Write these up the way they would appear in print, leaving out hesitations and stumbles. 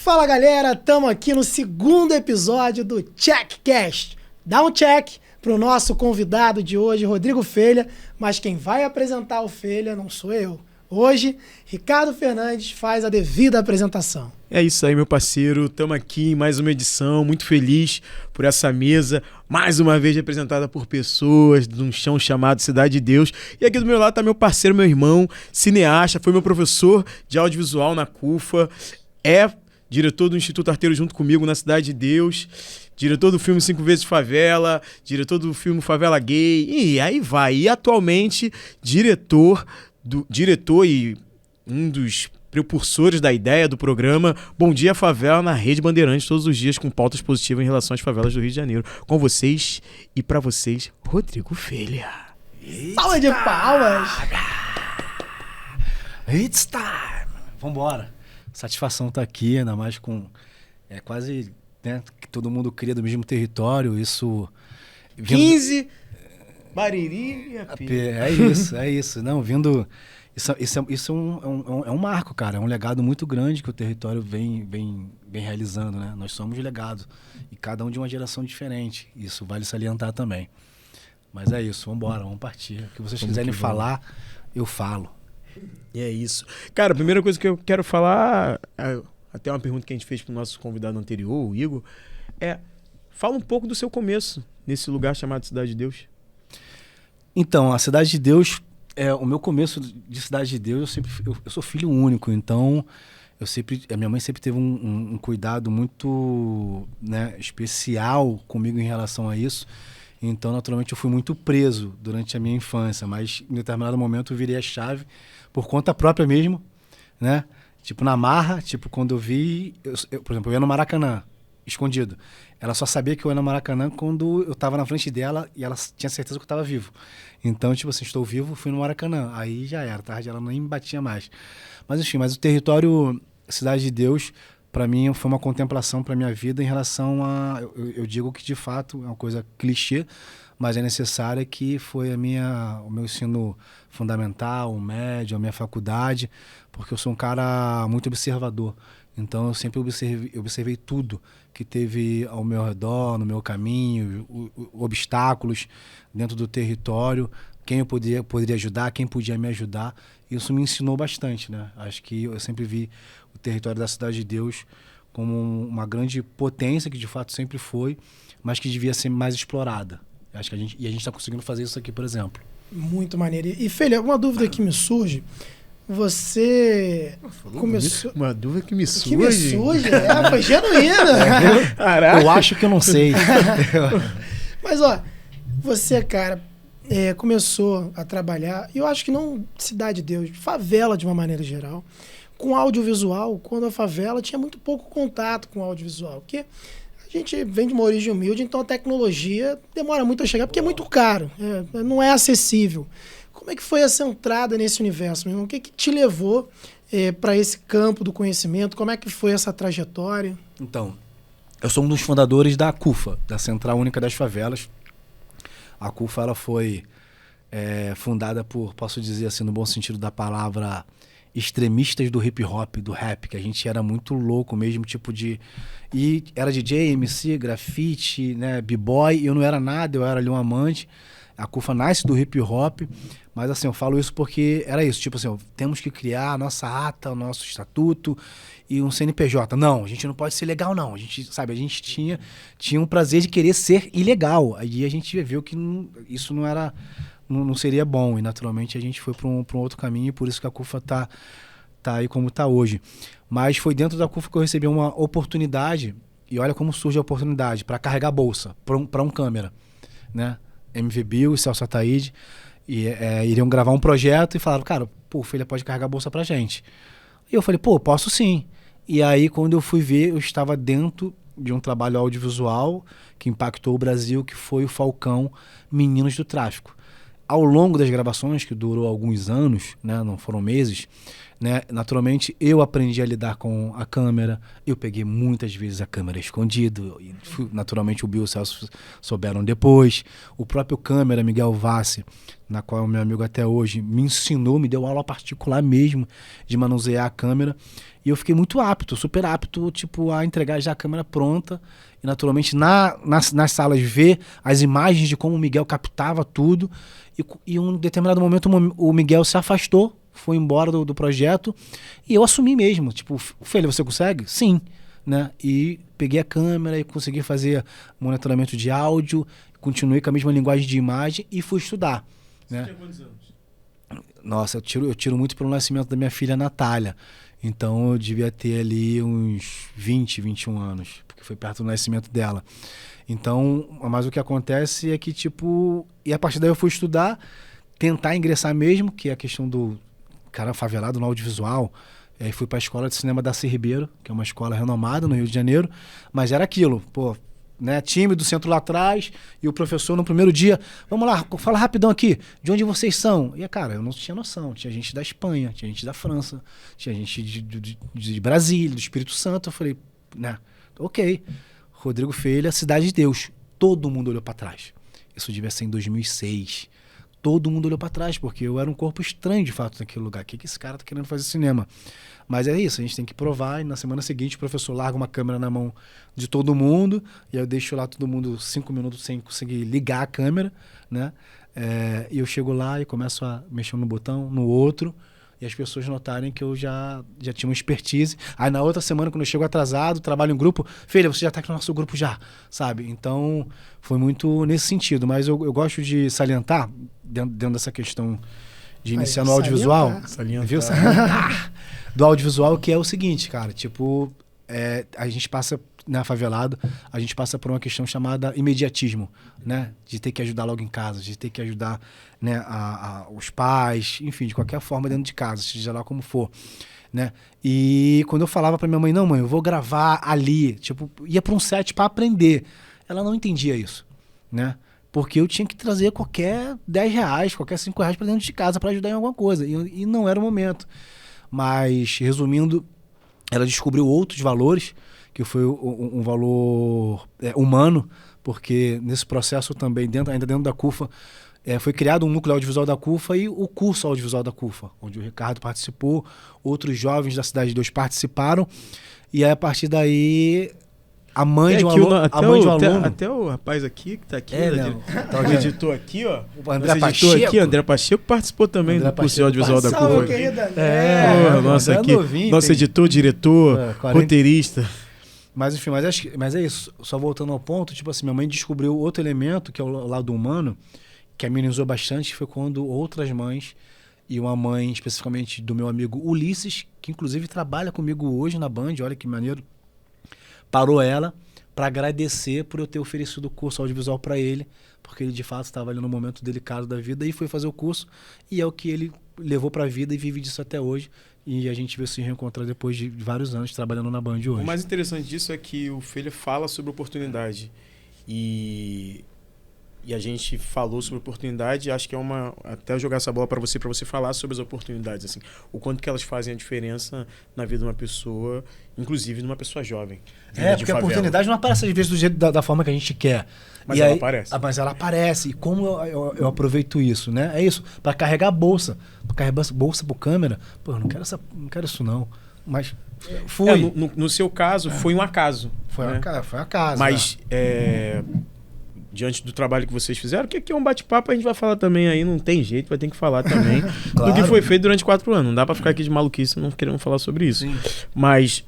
Fala galera, estamos aqui no segundo episódio do Checkcast. Dá um check pro nosso convidado de hoje, Rodrigo Felha, mas quem vai apresentar o Felha não sou eu. Hoje, Ricardo Fernandes faz a devida apresentação. É isso aí, meu parceiro. Estamos aqui em mais uma edição, muito feliz por essa mesa, mais uma vez representada por pessoas de um chão chamado Cidade de Deus. E aqui do meu lado está meu parceiro, meu irmão, cineasta, foi meu professor de audiovisual na CUFA, é diretor do Instituto Arteiro junto comigo na Cidade de Deus, diretor do filme 5 Vezes Favela, diretor do filme Favela Gay, e aí vai. E atualmente diretor e um dos precursores da ideia do programa Bom Dia Favela na Rede Bandeirantes, todos os dias com pautas positivas em relação às favelas do Rio de Janeiro. Com vocês e pra vocês, Rodrigo Felha. Salva de palmas! It's time! Vambora! Satisfação estar aqui, ainda mais com quase, né, que todo mundo cria do mesmo território, isso... 15, Bariri e AP. É isso. Não, vindo... Isso é um marco, cara. É um legado muito grande que o território vem realizando, né? Nós somos legado. E cada um de uma geração diferente. Isso vale salientar também. Mas é isso, vambora, vamos partir. O que vocês quiserem falar, eu falo. E é isso. Cara, a primeira coisa que eu quero falar, até uma pergunta que a gente fez pro nosso convidado anterior, o Igor, fala um pouco do seu começo nesse lugar chamado Cidade de Deus. Então, a Cidade de Deus... o meu começo de Cidade de Deus, eu sou filho único, então a minha mãe sempre teve um cuidado muito, né, especial comigo em relação a isso. Então, naturalmente, eu fui muito preso durante a minha infância, mas em determinado momento eu virei a chave por conta própria mesmo, né? Tipo, na marra, tipo, quando eu vi, por exemplo, eu ia no Maracanã, escondido. Ela só sabia que eu ia no Maracanã quando eu estava na frente dela e ela tinha certeza que eu estava vivo. Então, tipo assim, estou vivo, fui no Maracanã. Aí já era, tarde ela nem batia mais. Mas enfim, o território Cidade de Deus, para mim, foi uma contemplação para minha vida em relação a... Eu digo que, de fato, é uma coisa clichê, mas é necessária, que foi o meu ensino fundamental, o médio, a minha faculdade, porque eu sou um cara muito observador. Então, eu sempre observei tudo que teve ao meu redor, no meu caminho, obstáculos dentro do território, quem eu poderia ajudar, quem podia me ajudar. Isso me ensinou bastante, né? Acho que eu sempre vi o território da Cidade de Deus como uma grande potência, que de fato sempre foi, mas que devia ser mais explorada. Acho que a gente está conseguindo fazer isso aqui, por exemplo. Muito maneiro. E, Felha, uma dúvida que me surge... Você começou... Uma dúvida que me surge. Que me surge? Foi genuína. Caraca. Eu acho que eu não sei. Mas, ó, você, cara, começou a trabalhar, e eu acho que não Cidade de Deus, favela de uma maneira geral, com audiovisual, quando a favela tinha muito pouco contato com audiovisual, porque a gente vem de uma origem humilde, então a tecnologia demora muito a chegar, porque é muito caro, não é acessível. Como é que foi essa entrada nesse universo, meu irmão? O que te levou para esse campo do conhecimento? Como é que foi essa trajetória? Então, eu sou um dos fundadores da CUFA, da Central Única das Favelas. A CUFA, ela foi fundada por, posso dizer assim, no bom sentido da palavra, extremistas do hip hop, do rap, que a gente era muito louco mesmo, tipo de... E era DJ, MC, grafite, né, b-boy, eu não era nada, eu era ali um amante. A CUFA nasce do hip hop, mas assim, eu falo isso porque era isso, tipo assim, temos que criar a nossa ata, o nosso estatuto e um CNPJ. Não, a gente não pode ser legal, não. A gente tinha um prazer de querer ser ilegal. Aí a gente viu que isso não seria bom, e naturalmente a gente foi para um outro caminho, e por isso que a CUFA tá aí como tá hoje. Mas foi dentro da CUFA que eu recebi uma oportunidade, e olha como surge a oportunidade, para carregar a bolsa, para um câmera, né? MV Bill e Celso Ataíde iriam gravar um projeto e falaram, cara, o Felha pode carregar a bolsa pra gente. E eu falei, posso sim. E aí, quando eu fui ver, eu estava dentro de um trabalho audiovisual que impactou o Brasil, que foi o Falcão Meninos do Tráfico. Ao longo das gravações, que durou alguns anos, né, não foram meses, né? Naturalmente, eu aprendi a lidar com a câmera. Eu peguei muitas vezes a câmera escondido. Naturalmente, o Bill e o Celso souberam depois. O próprio câmera, Miguel Vassi, na qual é meu amigo até hoje, me ensinou, me deu aula particular mesmo de manusear a câmera. E eu fiquei muito apto, super apto, tipo, a entregar já a câmera pronta. E, naturalmente, nas salas, ver as imagens de como o Miguel captava tudo. E em um determinado momento, o Miguel se afastou, foi embora do projeto, e eu assumi mesmo, tipo, Felipe, você consegue? Sim, né? E peguei a câmera e consegui fazer monitoramento de áudio, continuei com a mesma linguagem de imagem e fui estudar. Você tinha quantos anos? Nossa, eu tiro muito pelo nascimento da minha filha Natália, então eu devia ter ali uns 20, 21 anos, porque foi perto do nascimento dela. Então, mas o que acontece é que, tipo, e a partir daí eu fui estudar, tentar ingressar mesmo, que é a questão do cara favelado no audiovisual. Aí fui para a escola de cinema da C. Ribeiro, que é uma escola renomada no Rio de Janeiro, mas era aquilo, pô, né, tímido, centro lá atrás, e o professor no primeiro dia, vamos lá, fala rapidão aqui, de onde vocês são? E, cara, eu não tinha noção, tinha gente da Espanha, tinha gente da França, tinha gente de Brasília, do Espírito Santo. Eu falei, né, ok, Rodrigo Feira, Cidade de Deus. Todo mundo olhou para trás. Isso devia ser em 2006. Todo mundo olhou para trás, porque eu era um corpo estranho, de fato, naquele lugar. O que esse cara tá querendo fazer cinema? Mas é isso, a gente tem que provar. E na semana seguinte o professor larga uma câmera na mão de todo mundo, e aí eu deixo lá todo mundo 5 minutos sem conseguir ligar a câmera, né? E eu chego lá e começo a mexer no botão, no outro, e as pessoas notarem que eu já tinha uma expertise. Aí na outra semana, quando eu chego atrasado, trabalho em grupo, Filha, você já está aqui no nosso grupo já, sabe? Então, foi muito nesse sentido. Mas eu gosto de salientar, dentro dessa questão de iniciar no audiovisual, viu? Salientar. Do audiovisual, que é o seguinte, cara, tipo, a gente passa, na favelado, a gente passa por uma questão chamada imediatismo, né? De ter que ajudar logo em casa, de ter que ajudar, né, os pais, enfim, de qualquer forma dentro de casa, seja lá como for, né? E quando eu falava pra minha mãe, não, mãe, eu vou gravar ali, tipo, ia pra um set pra aprender. Ela não entendia isso, né? Porque eu tinha que trazer qualquer R$10, qualquer R$5 pra dentro de casa pra ajudar em alguma coisa. E não era o momento. Mas, resumindo, ela descobriu outros valores, que foi um valor humano, porque nesse processo também, ainda dentro da CUFA, foi criado um núcleo audiovisual da CUFA e o curso audiovisual da CUFA, onde o Ricardo participou, outros jovens da Cidade de Deus participaram, e aí, a partir daí, a mãe de um aluno... Até o rapaz aqui, que tá aqui, tá o editor aqui, ó. O André Pacheco. André Pacheco participou também do curso audiovisual da CUFA. Nosso editor, diretor, roteirista. Mas enfim, mas é isso. Só voltando ao ponto, tipo assim, minha mãe descobriu outro elemento, que é o lado humano, que amenizou bastante, foi quando outras mães, e uma mãe especificamente do meu amigo Ulisses, que inclusive trabalha comigo hoje na Band, olha que maneiro, parou ela para agradecer por eu ter oferecido o curso audiovisual para ele, porque ele de fato estava ali num momento delicado da vida e foi fazer o curso, e é o que ele levou para a vida e vive disso até hoje. E a gente veio se reencontrar depois de vários anos trabalhando na Band hoje. O mais interessante disso é que o Feira fala sobre oportunidade. E a gente falou sobre oportunidade, acho que é até jogar essa bola para você falar sobre as oportunidades, assim, o quanto que elas fazem a diferença na vida de uma pessoa, inclusive de uma pessoa jovem. Porque a oportunidade não aparece às vezes do jeito da forma que a gente quer. Mas ela aparece. Mas ela aparece. E como eu aproveito isso, né? É isso, para carregar a bolsa. Para carregar a bolsa pro câmera. Pô, eu não quero isso não. Mas fui. No seu caso, foi um acaso. Foi um acaso. Mas... diante do trabalho que vocês fizeram, que aqui é um bate-papo, a gente vai falar também aí, não tem jeito, vai ter que falar também claro. Do que foi feito durante 4 anos. Não dá pra ficar aqui de maluquice não querendo falar sobre isso. Sim. Mas,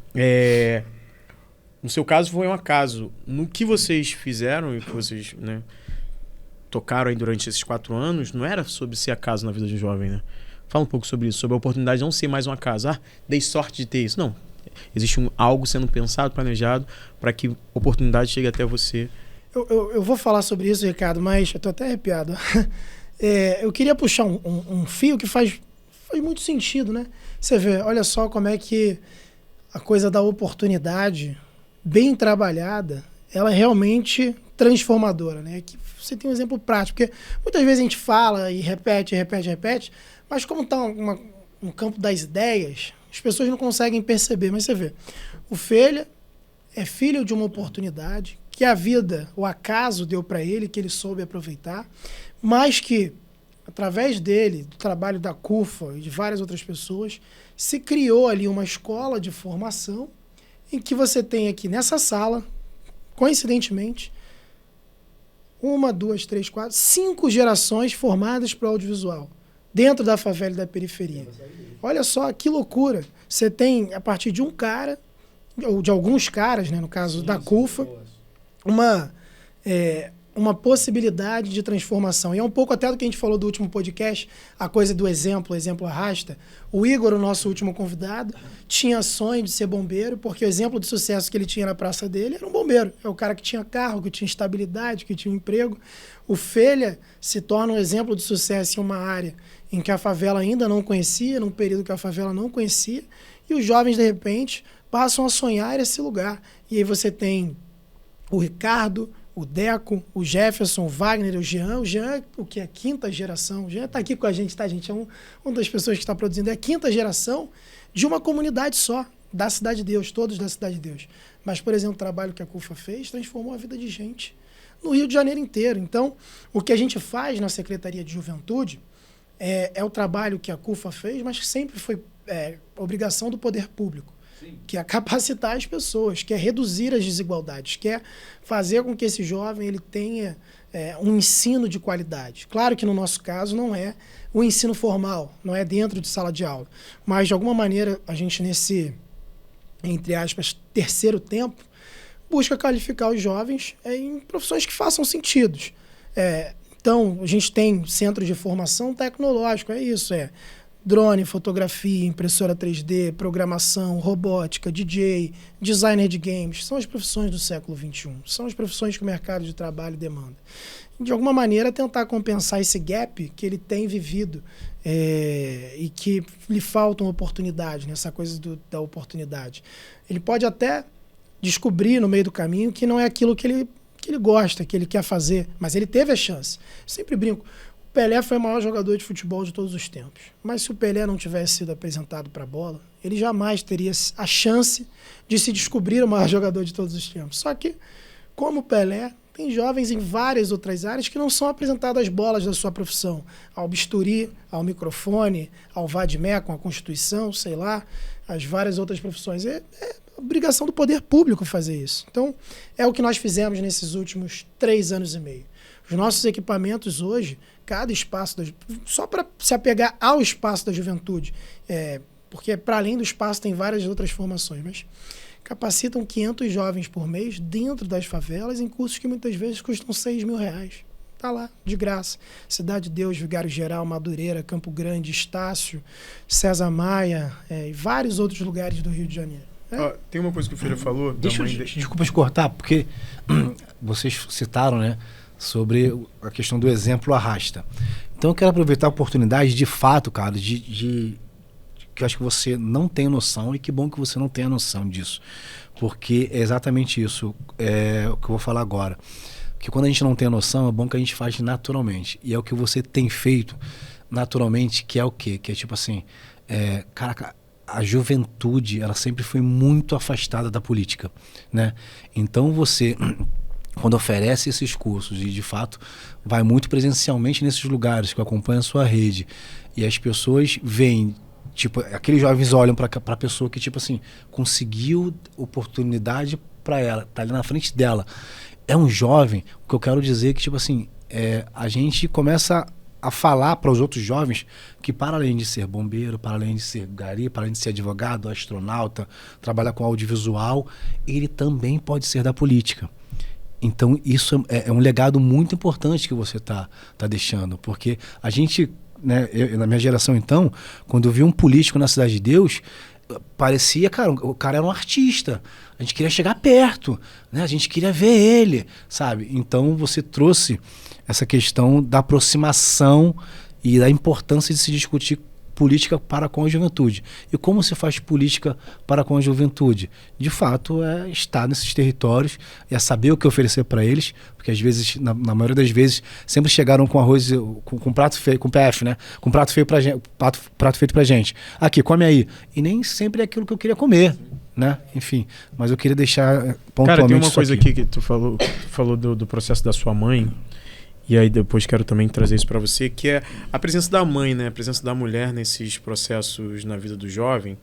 no seu caso, foi um acaso. No que vocês fizeram e que vocês, né, tocaram aí durante esses 4 anos, não era sobre ser acaso na vida de um jovem, né? Fala um pouco sobre isso, sobre a oportunidade de não ser mais um acaso. Dei sorte de ter isso. Não. Existe algo sendo pensado, planejado, para que a oportunidade chegue até você. Eu vou falar sobre isso, Ricardo, mas eu tô até arrepiado. Eu queria puxar um fio que faz muito sentido, né? Você vê, olha só como é que a coisa da oportunidade, bem trabalhada, ela é realmente transformadora, né? Que você tem um exemplo prático, porque muitas vezes a gente fala e repete, mas como está no campo das ideias, as pessoas não conseguem perceber, mas você vê, o Felha é filho de uma oportunidade que a vida, o acaso deu para ele, que ele soube aproveitar, mas que, através dele, do trabalho da CUFA e de várias outras pessoas, se criou ali uma escola de formação em que você tem aqui nessa sala, coincidentemente, 1, 2, 3, 4, 5 gerações formadas para o audiovisual, dentro da favela e da periferia. Olha só que loucura. Você tem, a partir de um cara, ou de alguns caras, né, no caso da CUFA, uma possibilidade de transformação. E é um pouco até do que a gente falou do último podcast, a coisa do exemplo, o exemplo arrasta. O Igor, o nosso último convidado, tinha sonho de ser bombeiro, porque o exemplo de sucesso que ele tinha na praça dele era um bombeiro. É o cara que tinha carro, que tinha estabilidade, que tinha emprego. O Felha se torna um exemplo de sucesso em uma área em que a favela ainda não conhecia, num período que a favela não conhecia, e os jovens, de repente, passam a sonhar esse lugar. E aí você tem o Ricardo, o Deco, o Jefferson, o Wagner, o Jean. O Jean é o que é 5ª geração. O Jean está aqui com a gente, tá, gente? É uma das pessoas que está produzindo. É a 5ª geração de uma comunidade só, da Cidade de Deus, todos da Cidade de Deus. Mas, por exemplo, o trabalho que a CUFA fez transformou a vida de gente no Rio de Janeiro inteiro. Então, o que a gente faz na Secretaria de Juventude é o trabalho que a CUFA fez, mas que sempre foi obrigação do poder público. Que é capacitar as pessoas, que é reduzir as desigualdades, que é fazer com que esse jovem ele tenha um ensino de qualidade. Claro que no nosso caso não é o ensino formal, não é dentro de sala de aula, mas de alguma maneira a gente nesse, entre aspas, terceiro tempo, busca qualificar os jovens em profissões que façam sentido. Então, a gente tem centro de formação tecnológico, é isso, drone, fotografia, impressora 3D, programação, robótica, DJ, designer de games. São as profissões do século XXI. São as profissões que o mercado de trabalho demanda. De alguma maneira, tentar compensar esse gap que ele tem vivido e que lhe falta uma oportunidade, né? Essa coisa da oportunidade. Ele pode até descobrir no meio do caminho que não é aquilo que ele gosta, que ele quer fazer, mas ele teve a chance. Eu sempre brinco. O Pelé foi o maior jogador de futebol de todos os tempos. Mas se o Pelé não tivesse sido apresentado para a bola, ele jamais teria a chance de se descobrir o maior jogador de todos os tempos. Só que, como o Pelé, tem jovens em várias outras áreas que não são apresentadas às bolas da sua profissão. Ao bisturi, ao microfone, ao vademecum, à Constituição, sei lá, as várias outras profissões. É obrigação do poder público fazer isso. Então, é o que nós fizemos nesses últimos 3 anos e meio. Os nossos equipamentos hoje, cada espaço, só para se apegar ao espaço da juventude, porque para além do espaço tem várias outras formações, mas capacitam 500 jovens por mês dentro das favelas em cursos que muitas vezes custam R$6 mil. Está lá, de graça. Cidade de Deus, Vigário Geral, Madureira, Campo Grande, Estácio, César Maia e vários outros lugares do Rio de Janeiro. Tem uma coisa que o filho falou. Desculpa te cortar, porque vocês citaram, né, sobre a questão do exemplo arrasta. Então eu quero aproveitar a oportunidade, de fato, cara, que eu acho que você não tem noção, e que bom que você não tenha noção disso. Porque é exatamente isso o que eu vou falar agora. Porque quando a gente não tem noção, é bom que a gente faz naturalmente. E é o que você tem feito naturalmente, que é o quê? Que é tipo assim, caraca, a juventude, ela sempre foi muito afastada da política, né? Então você, quando oferece esses cursos e de fato vai muito presencialmente nesses lugares, que acompanha a sua rede, e as pessoas veem, tipo, aqueles jovens olham para a pessoa que, tipo assim, conseguiu oportunidade para ela, tá ali na frente dela. É um jovem, o que eu quero dizer é que, tipo assim, a gente começa a falar para os outros jovens que, para além de ser bombeiro, para além de ser gari, para além de ser advogado, astronauta, trabalhar com audiovisual, ele também pode ser da política. Então isso é um legado muito importante que você tá deixando, porque a gente, né, na minha geração então, quando eu vi um político na Cidade de Deus, parecia, cara, o cara era um artista, a gente queria chegar perto, né, a gente queria ver ele, sabe? Então você trouxe essa questão da aproximação e da importância de se discutir política para com a juventude. E como se faz política para com a juventude? De fato, é estar nesses territórios, é saber o que oferecer para eles, porque às vezes, na maioria das vezes, sempre chegaram com arroz, com prato feio, com PF, né? Com prato feio pra gente, prato feito pra gente. Aqui, come aí. E nem sempre é aquilo que eu queria comer, né? Enfim, mas eu queria deixar pontualmente. Cara, tem uma coisa aqui que tu falou do processo da sua mãe. E aí depois quero também trazer isso para você, que é a presença da mãe, né? A presença da mulher nesses processos na vida do jovem.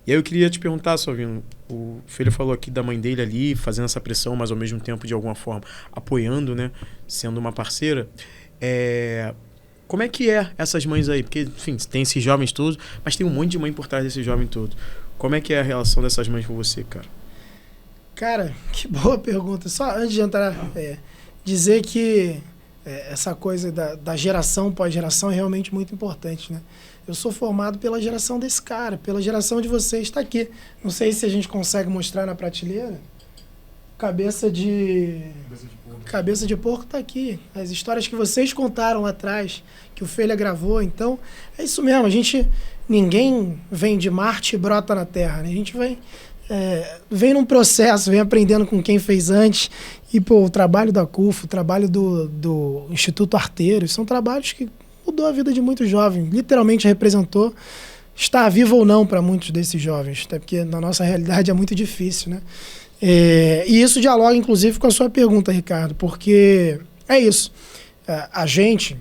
E aí eu queria te perguntar, Salvino, o filho falou aqui da mãe dele ali, fazendo essa pressão, mas ao mesmo tempo, de alguma forma, apoiando, né? Sendo uma parceira. Como é que é essas mães aí? Porque, enfim, tem esses jovens todos, mas tem um monte de mãe por trás desse jovem todo. Como é que é a relação dessas mães com você, cara? Cara, que boa pergunta. Só antes de entrar, dizer que essa coisa da geração pós-geração é realmente muito importante, né? Eu sou formado pela geração desse cara, pela geração de vocês. Está aqui. Não sei se a gente consegue mostrar na prateleira. Cabeça de porco está aqui. As histórias que vocês contaram lá atrás, que o Felha gravou. Então, é isso mesmo. Ninguém vem de Marte e brota na Terra, né? A gente vem num processo, vem aprendendo com quem fez antes. E, o trabalho da CUFO, o trabalho do Instituto Arteiros, são trabalhos que mudou a vida de muitos jovens. Literalmente representou estar vivo ou não para muitos desses jovens. Até porque na nossa realidade é muito difícil, né? E isso dialoga, inclusive, com a sua pergunta, Ricardo, porque é isso. A gente,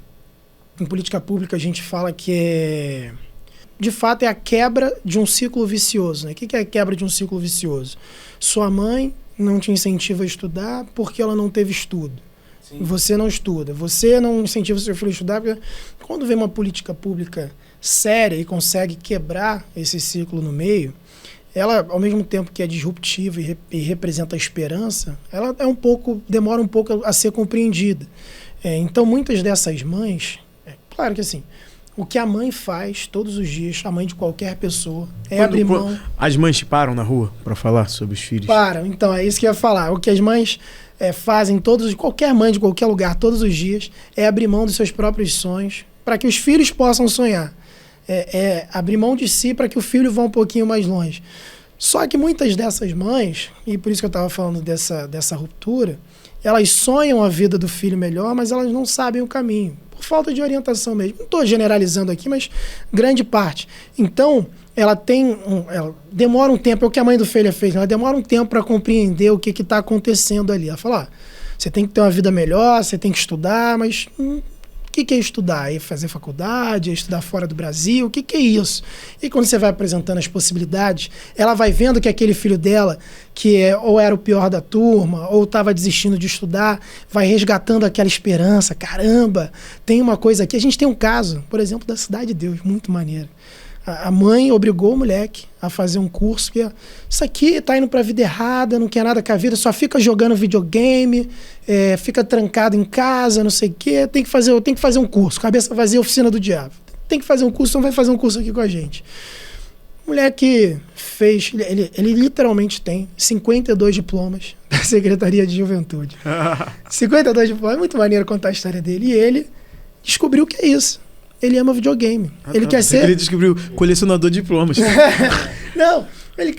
em política pública, a gente fala que de fato, é a quebra de um ciclo vicioso, né? O que é a quebra de um ciclo vicioso? Sua mãe não te incentiva a estudar porque ela não teve estudo. Sim. Você não estuda. Você não incentiva o seu filho a estudar porque quando vem uma política pública séria e consegue quebrar esse ciclo no meio, ela, ao mesmo tempo que é disruptiva e representa a esperança, ela demora um pouco a ser compreendida. Então, muitas dessas mães, claro que assim, o que a mãe faz todos os dias, a mãe de qualquer pessoa, abrir mão. As mães te param na rua para falar sobre os filhos? Param, então, é isso que eu ia falar. O que as mães fazem, qualquer mãe de qualquer lugar, todos os dias, é abrir mão dos seus próprios sonhos para que os filhos possam sonhar. Abrir mão de si para que o filho vá um pouquinho mais longe. Só que muitas dessas mães, e por isso que eu estava falando dessa ruptura, elas sonham a vida do filho melhor, mas elas não sabem o caminho. Por falta de orientação mesmo. Não estou generalizando aqui, mas grande parte. Então, ela demora um tempo, é o que a mãe do Felha fez, ela demora um tempo para compreender o que está acontecendo ali. Ela fala, você tem que ter uma vida melhor, você tem que estudar, mas o que é estudar? É fazer faculdade? É estudar fora do Brasil? O que é isso? E quando você vai apresentando as possibilidades, ela vai vendo que aquele filho dela, que ou era o pior da turma, ou estava desistindo de estudar, vai resgatando aquela esperança. Caramba, tem uma coisa aqui. A gente tem um caso, por exemplo, da Cidade de Deus, muito maneiro. A mãe obrigou o moleque a fazer um curso que isso aqui tá indo pra vida errada, não quer nada com a vida, só fica jogando videogame, fica trancado em casa, não sei o quê, tem que fazer um curso, cabeça vazia, oficina do diabo. Tem que fazer um curso, então vai fazer um curso aqui com a gente. O moleque fez, ele literalmente tem 52 diplomas da Secretaria de Juventude. 52 diplomas, é muito maneiro contar a história dele. E ele descobriu o que é isso. Ele ama videogame. Ele quer ser... Ele descobriu colecionador de diplomas. Não, ele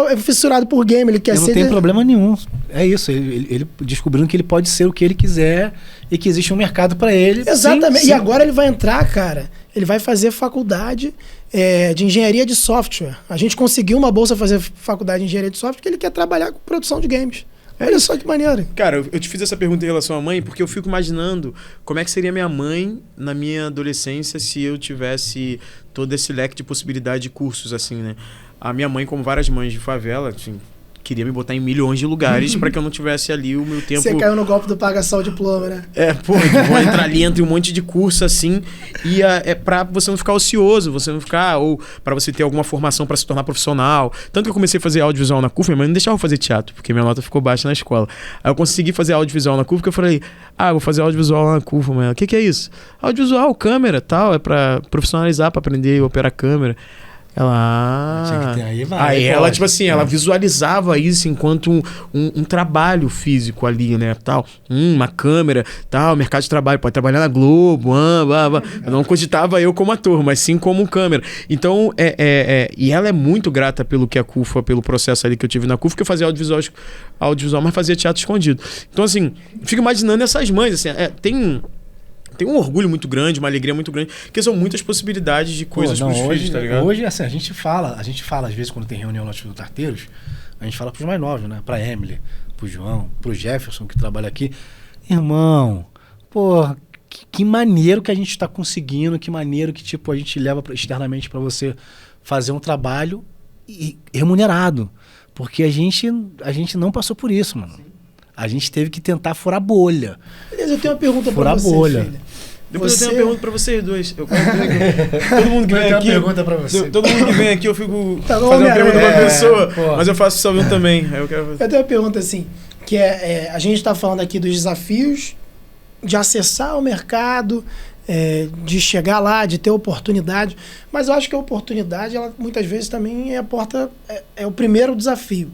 é fissurado por game, ele quer ser... Não tem problema nenhum. É isso, ele descobrindo que ele pode ser o que ele quiser e que existe um mercado para ele. Exatamente. Sim. E agora ele vai entrar, cara, ele vai fazer faculdade de engenharia de software. A gente conseguiu uma bolsa para fazer faculdade de engenharia de software porque ele quer trabalhar com produção de games. Olha só que maneiro. Cara, eu te fiz essa pergunta em relação à mãe porque eu fico imaginando como é que seria minha mãe na minha adolescência se eu tivesse todo esse leque de possibilidade de cursos, assim, né? A minha mãe, como várias mães de favela, assim, queria me botar em milhões de lugares para que eu não tivesse ali o meu tempo... Você caiu no golpe do paga só o diploma, né? Vou entrar ali entre um monte de curso, assim, e é pra você não ficar ocioso, você não ficar, ou para você ter alguma formação para se tornar profissional. Tanto que eu comecei a fazer audiovisual na CUF, minha mãe não deixava eu fazer teatro, porque minha nota ficou baixa na escola. Aí eu consegui fazer audiovisual na CUF, porque eu falei, vou fazer audiovisual na CUF, mãe. O que é isso? Audiovisual, câmera, tal, é para profissionalizar, para aprender a operar câmera. Ela... Tinha que ter, aí vai, Aí ela, pode. tipo assim, ela visualizava isso enquanto um trabalho físico ali, né, tal. Uma câmera, tal, mercado de trabalho, pode trabalhar na Globo, blá, blá. Não cogitava eu como ator, mas sim como câmera. Então, e ela é muito grata pelo que a CUFA, pelo processo ali que eu tive na CUFA, que eu fazia audiovisual, mas fazia teatro escondido. Então, assim, fico imaginando essas mães, assim, tem um orgulho muito grande, uma alegria muito grande, porque são muitas possibilidades de coisas pros filhos, tá ligado? Hoje, assim, a gente fala, às vezes, quando tem reunião lá dos Tarteiros, a gente fala pros mais novos, né? Pra Emily, pro João, pro Jefferson, que trabalha aqui. Irmão, porra, que maneiro que a gente tá conseguindo, que maneiro que, tipo, a gente leva externamente pra você fazer um trabalho remunerado. Porque a gente não passou por isso, mano. Sim. A gente teve que tentar furar a bolha. Beleza, eu tenho uma pergunta pra você, bolha. filha. Depois eu tenho uma pergunta pra vocês dois. Todo mundo que vem aqui. Pergunta pra você. Todo mundo que vem aqui, eu fico Tá, fazendo uma pergunta pra pessoa, pô. mas eu faço só um também. Aí eu quero... Eu tenho uma pergunta assim, que a gente tá falando aqui dos desafios de acessar o mercado, de chegar lá, de ter oportunidade, mas eu acho que a oportunidade, ela muitas vezes também é a porta, é o primeiro desafio.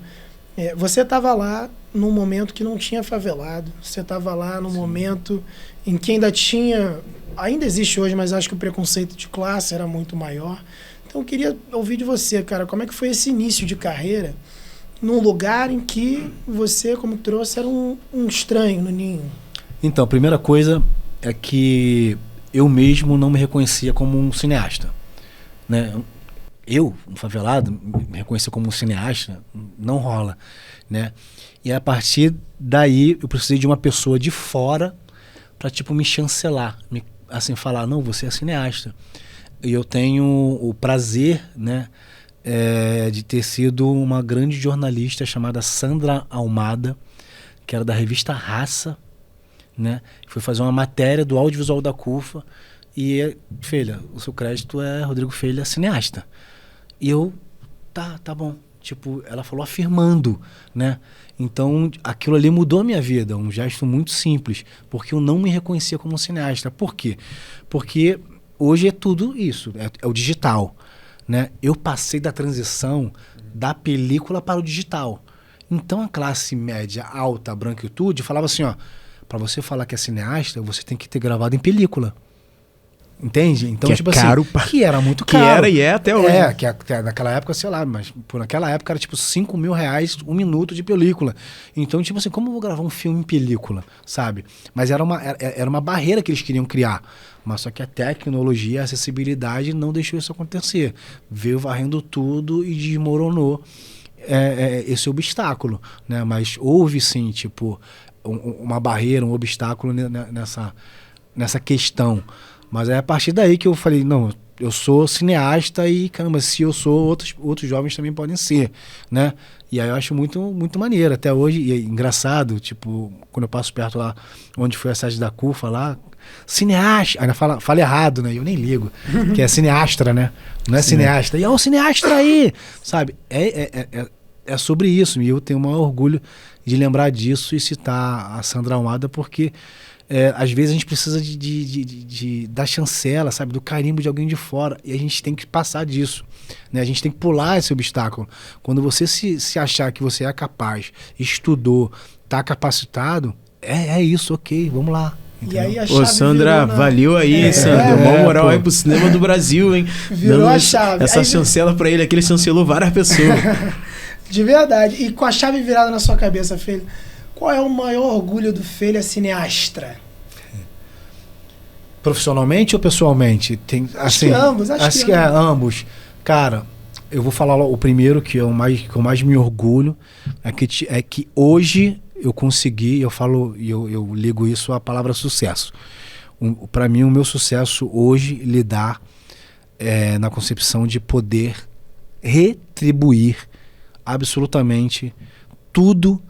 Você estava lá num momento que não tinha favelado, você estava lá num momento em que ainda existe hoje, mas acho que o preconceito de classe era muito maior. Então eu queria ouvir de você, cara, como é que foi esse início de carreira num lugar em que você, como trouxe, era um estranho no ninho? Então, a primeira coisa é que eu mesmo não me reconhecia como um cineasta, né? Eu, um favelado, me reconhecer como um cineasta, não rola, né? E a partir daí eu precisei de uma pessoa de fora para, tipo, me chancelar, assim, falar, não, você é cineasta. E eu tenho o prazer, né, de ter sido uma grande jornalista chamada Sandra Almada, que era da revista Raça, né? Foi fazer uma matéria do audiovisual da CUFA e, filha, o seu crédito é Rodrigo Filha, cineasta. E eu, tá bom. Tipo, ela falou afirmando, né? Então, aquilo ali mudou a minha vida, um gesto muito simples, porque eu não me reconhecia como cineasta. Por quê? Porque hoje é tudo isso, é o digital, né? Eu passei da transição da película para o digital. Então, a classe média, alta, branquitude, falava assim, ó, para você falar que é cineasta, você tem que ter gravado em película. Entende? Então, que tipo caro, assim, que era muito caro. Que era e é até hoje. Que naquela época, sei lá, mas por naquela época era tipo R$5.000 1 minuto de película. Então, tipo assim, como eu vou gravar um filme em película, sabe? Mas era uma barreira que eles queriam criar. Mas só que a tecnologia, a acessibilidade não deixou isso acontecer. Veio varrendo tudo e desmoronou esse obstáculo, né? Mas houve sim, tipo, uma barreira, um obstáculo nessa questão. Mas é a partir daí que eu falei, não, eu sou cineasta e, caramba, se eu sou, outros jovens também podem ser, né? E aí eu acho muito, muito maneiro. Até hoje, e é engraçado, tipo, quando eu passo perto lá, onde foi a sede da CUFA lá, cineasta, ainda fala errado, né? Eu nem ligo, que é cineastra, né? Não é cineasta. E ó, o cineastra aí, sabe? É sobre isso, e eu tenho o maior orgulho de lembrar disso e citar a Sandra Almada, porque às vezes a gente precisa da chancela, sabe? Do carimbo de alguém de fora. E a gente tem que passar disso, né? A gente tem que pular esse obstáculo. Quando você se achar que você é capaz, estudou, está capacitado, é isso, ok, vamos lá. E aí a chave Ô, Sandra, valeu aí, Sandra. Deu uma moral aí pro cinema do Brasil, hein? Virou a chave. Essa chancela pra ele aqui, ele chancelou várias pessoas. De verdade. E com a chave virada na sua cabeça, filho, qual é o maior orgulho do Filha cineastra? Profissionalmente ou pessoalmente? Tem, assim, acho que ambos. Ambos. Cara, eu vou falar o primeiro, que é o mais, que eu mais me orgulho, é que hoje eu consegui, eu ligo isso à palavra sucesso. Para mim, o meu sucesso hoje lidar na concepção de poder retribuir absolutamente tudo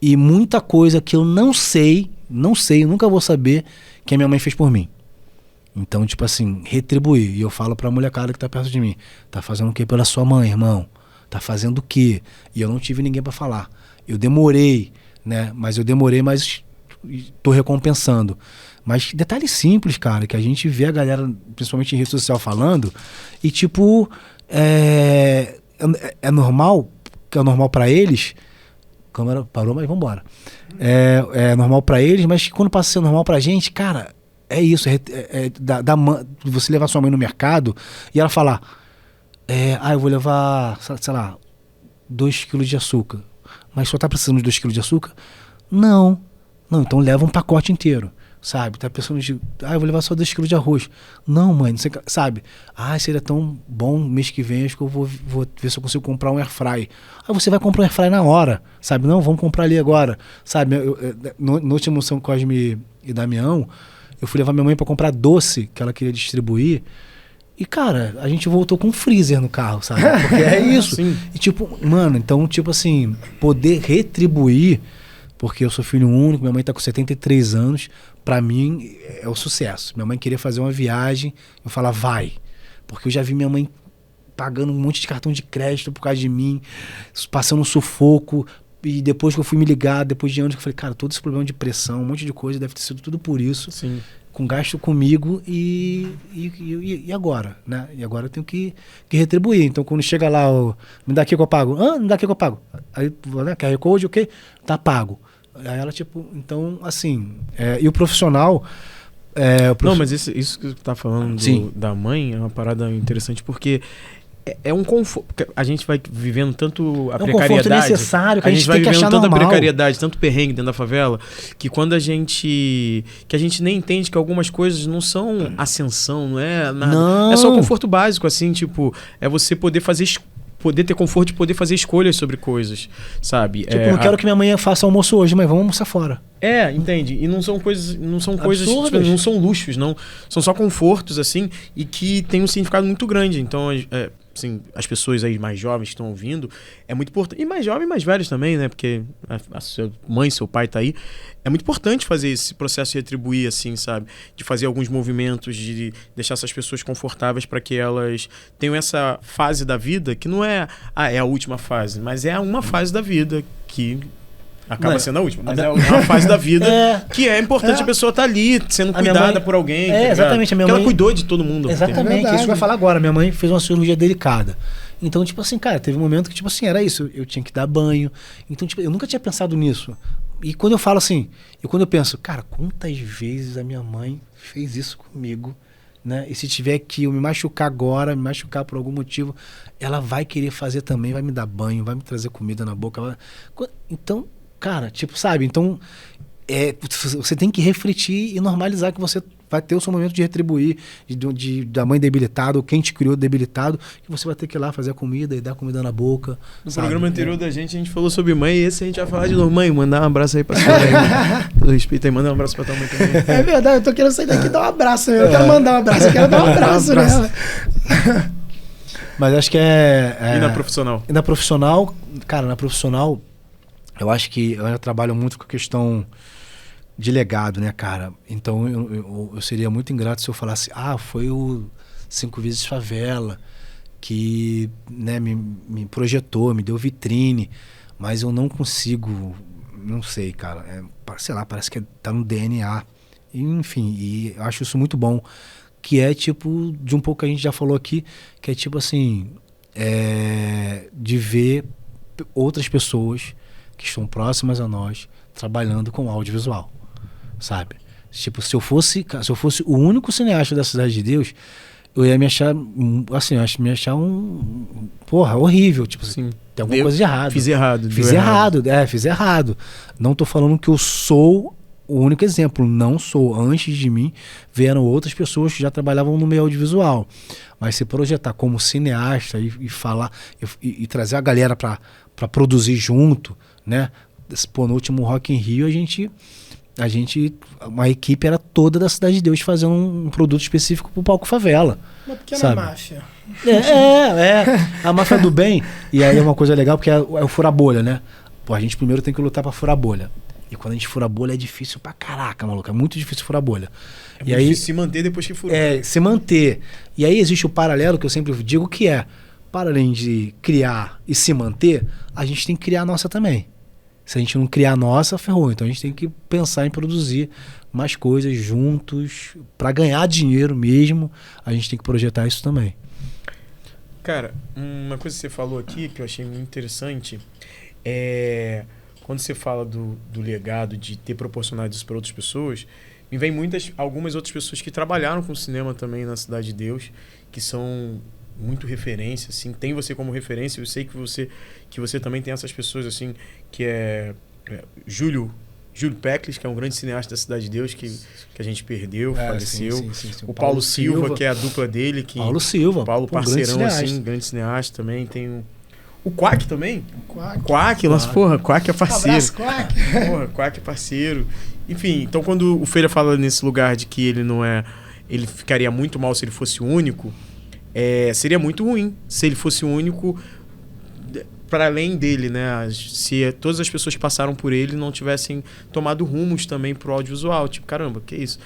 e muita coisa que eu não sei, nunca vou saber que a minha mãe fez por mim. Então, tipo assim, retribuir. E eu falo pra molecada que tá perto de mim, tá fazendo o que pela sua mãe, irmão? Tá fazendo o quê? E eu não tive ninguém pra falar. Eu demorei, né? Mas tô recompensando. Mas detalhe simples, cara, que a gente vê a galera, principalmente em rede social, falando, e tipo, é normal, que é normal pra eles. A câmera parou, mas vambora. É normal pra eles, mas quando passa a ser normal pra gente, cara, é isso. Você levar sua mãe no mercado e ela falar, eu vou levar, sei lá, 2 quilos de açúcar. Mas só tá precisando de 2 quilos de açúcar? Não, então leva um pacote inteiro, sabe? Tá pensando eu vou levar só 2 quilos de arroz. Não, mãe, não sei, sabe? Seria tão bom mês que vem, acho que eu vou ver se eu consigo comprar um airfry. Aí você vai comprar um airfry na hora, sabe? Não, vamos comprar ali agora, sabe? No último São Cosme e Damião, eu fui levar minha mãe para comprar doce que ela queria distribuir. E, cara, a gente voltou com um freezer no carro, sabe? Porque é isso. E, tipo, mano, então, tipo assim, poder retribuir, porque eu sou filho único, minha mãe tá com 73 anos, pra mim é o sucesso. Minha mãe queria fazer uma viagem, eu falava, vai. Porque eu já vi minha mãe pagando um monte de cartão de crédito por causa de mim, passando um sufoco. E depois que eu fui me ligar, depois de anos, eu falei, cara, todo esse problema de pressão, um monte de coisa, deve ter sido tudo por isso. Sim. Com gasto comigo e agora, né? E agora eu tenho que retribuir. Então, quando chega lá, me dá aqui que eu pago. Me dá aqui que eu pago. Aí, né, QR Code, ok? Tá pago. Aí ela, tipo, então, assim... e o profissional... Não, mas isso que você tá falando da mãe é uma parada interessante, porque... É um conforto. A gente vai vivendo tanto a precariedade. É um conforto necessário que a gente vai tem que vivendo achar tanta normal. Precariedade, tanto perrengue dentro da favela, que quando a gente nem entende que algumas coisas não são ascensão, não é nada. Não. É só conforto básico, assim, tipo, é você poder ter conforto de poder fazer escolhas sobre coisas, sabe? Tipo, não quero que minha mãe faça almoço hoje, mas vamos almoçar fora. Entende? E não são coisas, tipo, não são luxos, não. São só confortos, assim, e que tem um significado muito grande. Então, assim, as pessoas aí mais jovens que estão ouvindo, é muito importante. E mais jovens e mais velhos também, né? Porque a sua mãe, seu pai tá aí. É muito importante fazer esse processo de retribuir, assim, sabe? De fazer alguns movimentos, de deixar essas pessoas confortáveis para que elas tenham essa fase da vida que não é a última fase, mas é uma fase da vida que acaba sendo a última, mas é uma fase da vida que é importante a pessoa estar ali, sendo cuidada por alguém. Exatamente. A minha mãe... ela cuidou de todo mundo. Exatamente, isso que eu ia falar agora. Minha mãe fez uma cirurgia delicada. Então, tipo assim, cara, teve um momento que, tipo assim, era isso. Eu tinha que dar banho. Então, tipo, eu nunca tinha pensado nisso. E quando eu falo assim, quando eu penso, cara, quantas vezes a minha mãe fez isso comigo, né? E se tiver que eu me machucar agora, me machucar por algum motivo, ela vai querer fazer também, vai me dar banho, vai me trazer comida na boca. Então, cara, tipo, sabe? Então, você tem que refletir e normalizar que você vai ter o seu momento de retribuir, da mãe debilitada, ou quem te criou debilitado, que você vai ter que ir lá fazer a comida e dar comida na boca. No programa anterior da gente, a gente falou sobre mãe, e esse a gente vai falar de novo. Mãe, mandar um abraço aí pra sua mãe. Todo respeito aí, mandar um abraço pra tua mãe também. É verdade, eu tô querendo sair daqui e dar um abraço. Eu quero mandar um abraço, eu quero dar um abraço nela. Mas acho que E na profissional? E na profissional, cara, eu acho que eu trabalho muito com a questão de legado, né, cara? Então eu seria muito ingrato se eu falasse, foi o 5 vezes Favela que, né, me projetou, me deu vitrine, mas eu não consigo, não sei, cara, sei lá, parece que tá no DNA. Enfim, e eu acho isso muito bom, que é tipo, de um pouco que a gente já falou aqui, que é tipo assim, de ver outras pessoas que estão próximas a nós trabalhando com audiovisual, sabe? Tipo, se eu fosse o único cineasta da Cidade de Deus, eu ia me achar, assim, eu acho me achar horrível, tipo assim, tem alguma coisa de errado. Fiz errado. Fiz errado. Não tô falando que eu sou o único exemplo, não sou. Antes de mim, vieram outras pessoas que já trabalhavam no meio audiovisual. Mas se projetar como cineasta e falar, e trazer a galera para produzir junto, né? No último Rock in Rio, uma equipe era toda da Cidade de Deus fazendo um produto específico pro palco favela. Uma pequena sabe? máfia. A máfia do bem. E aí é uma coisa legal, porque é o fura-bolha, né? Pô, a gente primeiro tem que lutar pra furar bolha. E quando a gente fura bolha é difícil pra caraca, maluco. É muito difícil furar bolha. E aí difícil se manter depois que furou. Se manter. E aí existe o paralelo que eu sempre digo que para além de criar e se manter, a gente tem que criar a nossa também. Se a gente não criar a nossa, ferrou. Então a gente tem que pensar em produzir mais coisas juntos. Para ganhar dinheiro mesmo, a gente tem que projetar isso também. Cara, uma coisa que você falou aqui que eu achei muito interessante quando você fala do legado de ter proporcionado isso para outras pessoas, me vem algumas outras pessoas que trabalharam com cinema também na Cidade de Deus, que são muito referência, assim, tem você como referência. Eu sei que você também tem essas pessoas, assim, que Júlio Peclis, que é um grande cineasta da Cidade de Deus, que a gente perdeu, faleceu. Sim. O Paulo Silva, que é a dupla dele. Paulo Silva. Paulo, parceirão, assim, grande cineasta também. Tem o Quack também. Quack, nossa, porra, Quack é parceiro. Abraço, Quack. Porra, Quack é parceiro. Enfim, então quando o Feira fala nesse lugar de que ele não é... Ele ficaria muito mal se ele fosse único, seria muito ruim se ele fosse único para além dele, né? Se todas as pessoas que passaram por ele não tivessem tomado rumos também pro audiovisual. Tipo, caramba, que isso?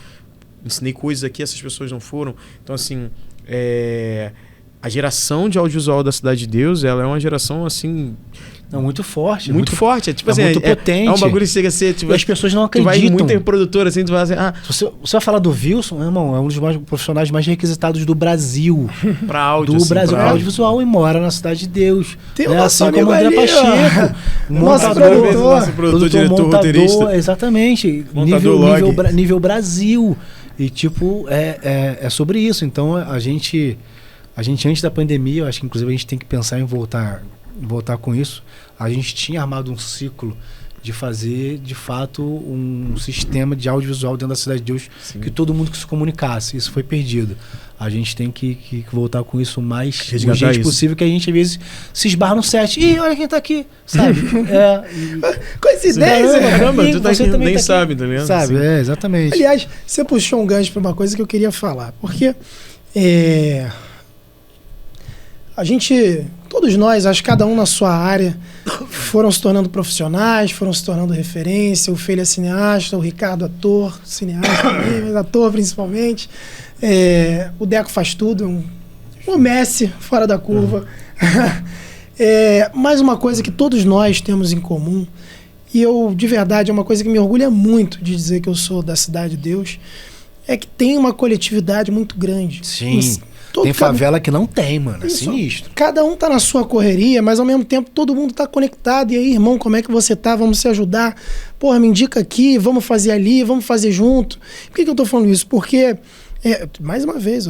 Ensinei coisas aqui, essas pessoas não foram. Então, assim, a geração de audiovisual da Cidade de Deus, ela é uma geração, assim... Não, muito forte. Muito forte. Tipo assim, muito potente. É um bagulho que chega a ser... Tipo, e as pessoas não acreditam. Tu vai muito em produtora, assim, tu vai assim... Você vai falar do Wilson, meu irmão, é um dos profissionais mais requisitados do Brasil. Pra áudio, do Brasil, pra audiovisual, e mora na Cidade de Deus. Tem né? Assim como o André Pacheco. Nosso produtor, diretor, roteirista. Exatamente. Nível Brasil. E, tipo, é sobre isso. Então, a gente, antes da pandemia, eu acho que, inclusive, a gente tem que pensar em voltar com isso. A gente tinha armado um ciclo de fazer, de fato, um sistema de audiovisual dentro da Cidade de Deus. Sim. Que todo mundo que se comunicasse. Isso foi perdido. A gente tem que voltar com isso o mais urgente possível, que a gente, às vezes, se esbarra no set. Ih, olha quem tá aqui, sabe? Coincidência. Caramba, tu tá aqui, nem tá sabe, tá ligado? Sabe, exatamente. Aliás, você puxou um gancho para uma coisa que eu queria falar. Porque a gente... Todos nós, acho que cada um na sua área, foram se tornando profissionais, foram se tornando referência. O Filho é cineasta, o Ricardo ator, cineasta também, mas ator principalmente. O Deco faz tudo, o Messi fora da curva. Mais uma coisa que todos nós temos em comum, e eu, de verdade, é uma coisa que me orgulha muito de dizer que eu sou da Cidade de Deus, é que tem uma coletividade muito grande. Sim. Tem favela que não tem, mano. É sinistro. Cada um tá na sua correria, mas ao mesmo tempo todo mundo tá conectado. E aí, irmão, como é que você tá? Vamos se ajudar. Porra, me indica aqui, vamos fazer ali, vamos fazer junto. Por que eu tô falando isso? Porque, mais uma vez,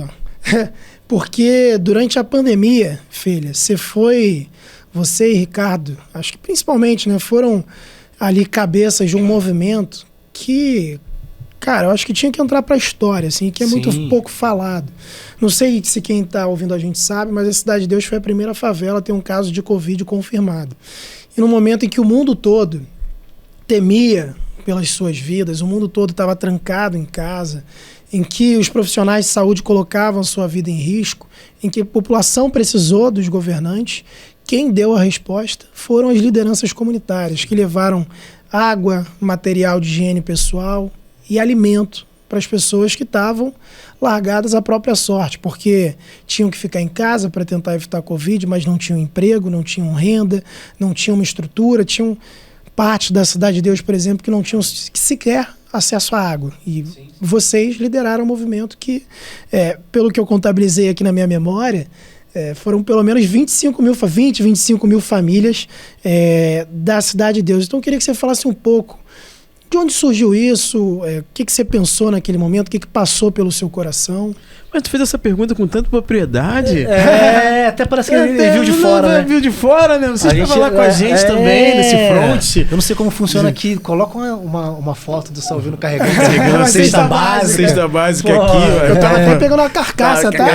porque durante a pandemia, filha, você e Ricardo, acho que principalmente, né, foram ali cabeças de um movimento que... Cara, eu acho que tinha que entrar pra história, assim, que é muito pouco falado. Não sei se quem tá ouvindo a gente sabe, mas a Cidade de Deus foi a primeira favela a ter um caso de Covid confirmado. E no momento em que o mundo todo temia pelas suas vidas, o mundo todo estava trancado em casa, em que os profissionais de saúde colocavam sua vida em risco, em que a população precisou dos governantes, quem deu a resposta foram as lideranças comunitárias, que levaram água, material de higiene pessoal e alimento para as pessoas que estavam largadas à própria sorte, porque tinham que ficar em casa para tentar evitar a Covid, mas não tinham emprego, não tinham renda, não tinham uma estrutura, tinham parte da Cidade de Deus, por exemplo, que não tinham sequer acesso à água. E vocês lideraram um movimento que, pelo que eu contabilizei aqui na minha memória, foram pelo menos 25 mil famílias da Cidade de Deus. Então eu queria que você falasse um pouco de onde surgiu isso, o que você pensou naquele momento, o que passou pelo seu coração. Mas tu fez essa pergunta com tanta propriedade. Até parece que ele viu de fora, né? Viu de fora, né? Você estava lá com a gente também, nesse front. Eu não sei como funciona aqui. Coloca uma foto do Salvino carregando a cesta básica. Cesta básica aqui, ó. Eu tava até pegando uma carcaça, tá?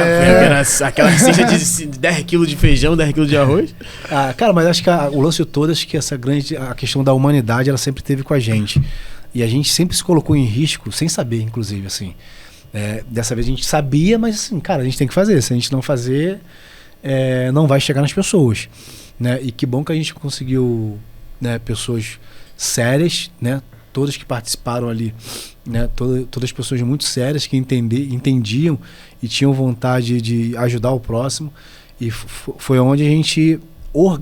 Aquela cesta de 10 kg de feijão, 10 kg de arroz. Cara, mas acho que o lance todo, acho que a questão da humanidade, ela sempre teve com a gente. E a gente sempre se colocou em risco, sem saber, inclusive, assim. Dessa vez a gente sabia, mas assim, cara, a gente tem que fazer. Se a gente não fazer, não vai chegar nas pessoas, né? E que bom que a gente conseguiu, né, pessoas sérias, né? Todas que participaram ali, né? Todas as pessoas muito sérias que entendiam e tinham vontade de ajudar o próximo. E foi onde a gente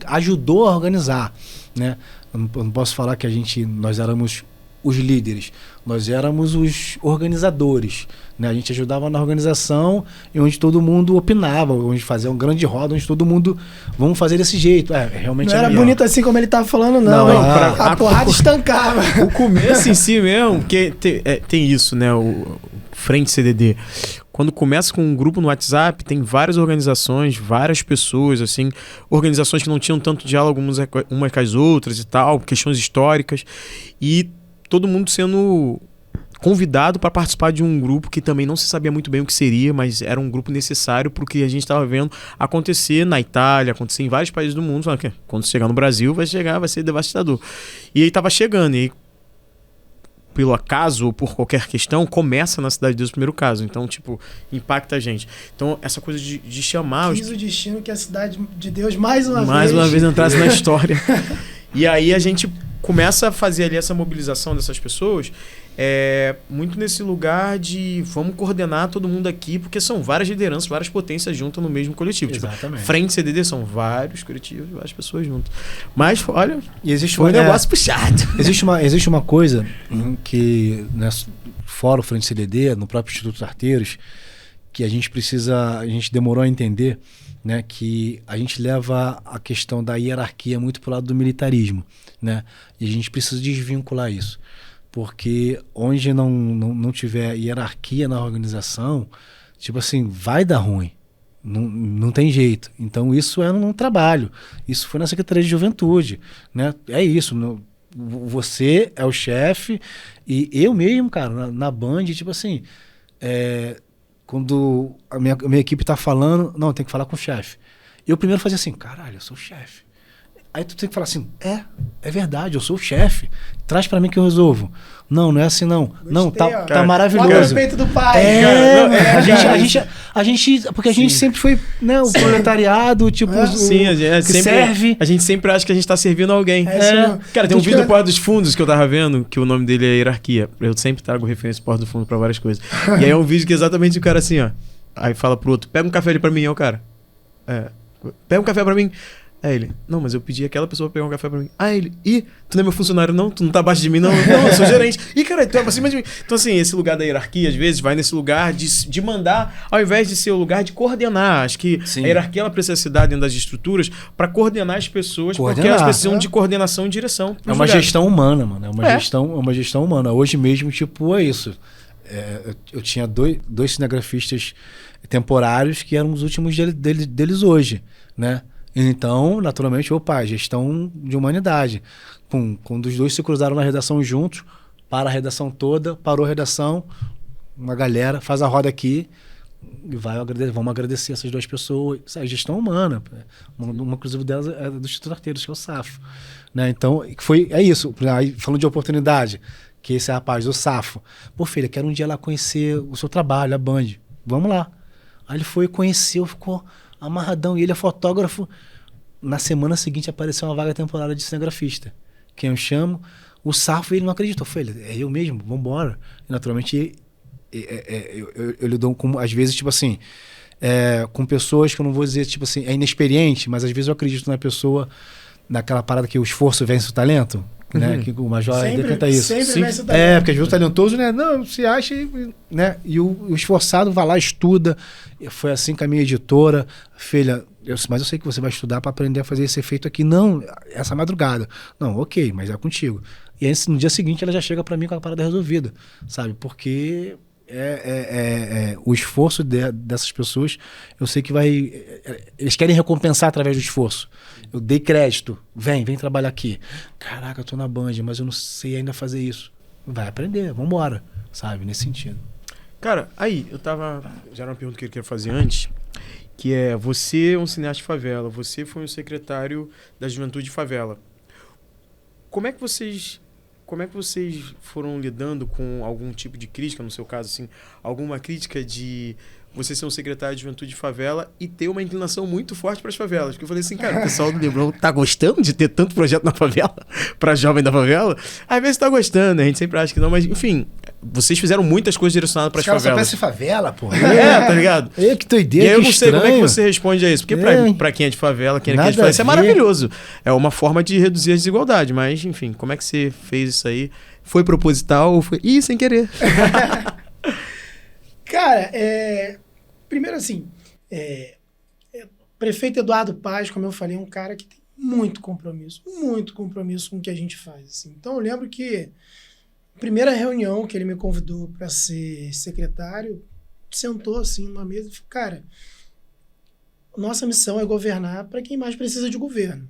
ajudou a organizar, né? Eu não posso falar que nós éramos os líderes, nós éramos os organizadores, né? A gente ajudava na organização e onde todo mundo opinava, onde fazia um grande roda, onde todo mundo, vamos fazer desse jeito. Realmente não era bonito assim como ele tava falando, não. A porrada estancava. O começo em si mesmo, porque tem isso, né? O Frente CDD. Quando começa com um grupo no WhatsApp, tem várias organizações, várias pessoas, assim, organizações que não tinham tanto diálogo umas com as outras e tal, questões históricas, e todo mundo sendo convidado para participar de um grupo que também não se sabia muito bem o que seria, mas era um grupo necessário para o que a gente estava vendo acontecer na Itália, acontecer em vários países do mundo. Quando chegar no Brasil, vai ser devastador. E aí estava chegando, e pelo acaso ou por qualquer questão, começa na Cidade de Deus o primeiro caso. Então, tipo, impacta a gente. Então, essa coisa de chamar... Quis o destino que a Cidade de Deus mais uma vez entrasse na história. E aí a gente começa a fazer ali essa mobilização dessas pessoas, muito nesse lugar de vamos coordenar todo mundo aqui, porque são várias lideranças, várias potências juntas no mesmo coletivo. Exatamente. Tipo, Frente CDD são vários coletivos, várias pessoas juntas. Mas, olha, e existe foi um negócio puxado. Existe uma coisa que, né, fora o Frente CDD, no próprio Instituto Arteiros, que a gente demorou a entender, né, que a gente leva a questão da hierarquia muito para o lado do militarismo, né, e a gente precisa desvincular isso, porque onde não tiver hierarquia na organização, tipo assim, vai dar ruim, não tem jeito. Então isso é num trabalho, isso foi na Secretaria de Juventude, né, é isso, você é o chefe, e eu mesmo, cara, na Band, tipo assim, quando a minha equipe tá falando, não, tem que falar com o chefe. Eu primeiro fazia assim, caralho, eu sou o chefe. Aí tu tem que falar assim, é verdade, eu sou o chefe. Traz pra mim que eu resolvo. Não é assim não. Gostei, não, tá cara, maravilhoso. Logo no peito do pai. A gente sempre foi, né, o proletariado, tipo, a gente sempre acha que a gente tá servindo alguém. Cara, tem um vídeo do Porta dos Fundos que eu tava vendo, que o nome dele é Hierarquia. Eu sempre trago referência do Porta do Fundo pra várias coisas. E aí é um vídeo que é exatamente o cara assim, ó. Aí fala pro outro, pega um café ali pra mim, ó, cara. Pega um café pra mim. Aí ele, não, mas eu pedi aquela pessoa pra pegar um café pra mim. Ele, tu não é meu funcionário não? Tu não tá abaixo de mim não? Não, eu sou gerente. Cara, tu é acima de mim. Então assim, esse lugar da hierarquia, às vezes, vai nesse lugar de mandar, ao invés de ser o lugar de coordenar. Acho que a hierarquia, ela precisa se dar dentro das estruturas pra coordenar as pessoas, porque elas precisam de coordenação e direção. É uma gestão humana, mano. É uma gestão humana. Hoje mesmo, tipo, é isso. Eu tinha dois cinegrafistas temporários que eram os últimos deles hoje, né? Então, naturalmente, gestão de humanidade. Quando os dois se cruzaram na redação juntos, para a redação toda, parou a redação, uma galera, faz a roda aqui e vamos agradecer essas duas pessoas. Isso é gestão humana. Uma inclusive delas é do Instituto Arteiros, que é o Safo. Né? Então, é isso. Aí, falando de oportunidade, que esse rapaz, o Safo, filha, quero um dia lá conhecer o seu trabalho, a Band. Vamos lá. Aí ele foi, conheceu, ficou amarradão, e ele é fotógrafo. Na semana seguinte apareceu uma vaga temporária de cinegrafista. Quem eu chamo, o Safo, ele não acreditou. Falei, é eu mesmo, vambora. E, naturalmente, eu lido com, às vezes, tipo assim, com pessoas que eu não vou dizer, tipo assim, é inexperiente, mas às vezes eu acredito na pessoa, naquela parada que o esforço vence o talento. Né? Que o Major decanta isso. Sempre vence o talento. Porque às vezes o talentoso, né? Não, se acha, né? E o esforçado vai lá, estuda. Foi assim com a minha editora. Filha, mas eu sei que você vai estudar para aprender a fazer esse efeito aqui. Não, essa madrugada. Não, ok, mas é contigo. E aí, no dia seguinte, ela já chega para mim com a parada resolvida, sabe? Porque o esforço dessas pessoas, eu sei que vai... Eles querem recompensar através do esforço. Eu dei crédito. Vem trabalhar aqui. Caraca, eu tô na Band, mas eu não sei ainda fazer isso. Vai aprender, vambora. Sabe? Nesse sentido. Cara, aí, já era uma pergunta que eu queria fazer antes, que é, você é um cineasta de favela, você foi um secretário da Juventude de Favela. Como é que vocês foram lidando com algum tipo de crítica, no seu caso, assim, alguma crítica de você ser um secretário de Juventude de Favela e ter uma inclinação muito forte para as favelas? Porque eu falei assim, cara, o pessoal do Leblon tá gostando de ter tanto projeto na favela, para jovem da favela? Às vezes tá gostando, a gente sempre acha que não, mas enfim, vocês fizeram muitas coisas direcionadas para as favelas. Os caras só favela, pô. Tá ligado? Que doideira, e aí eu que não sei estranho. como é que você responde a isso, porque pra quem é de favela, quem é de favela, isso é maravilhoso. É uma forma de reduzir a desigualdade, mas enfim, como é que você fez isso aí? Foi proposital ou foi... Ih, sem querer. Cara, primeiro assim, prefeito Eduardo Paes, como eu falei, é um cara que tem muito compromisso com o que a gente faz. Assim. Então eu lembro que a primeira reunião que ele me convidou para ser secretário, sentou assim numa mesa e falou, cara, nossa missão é governar para quem mais precisa de governo.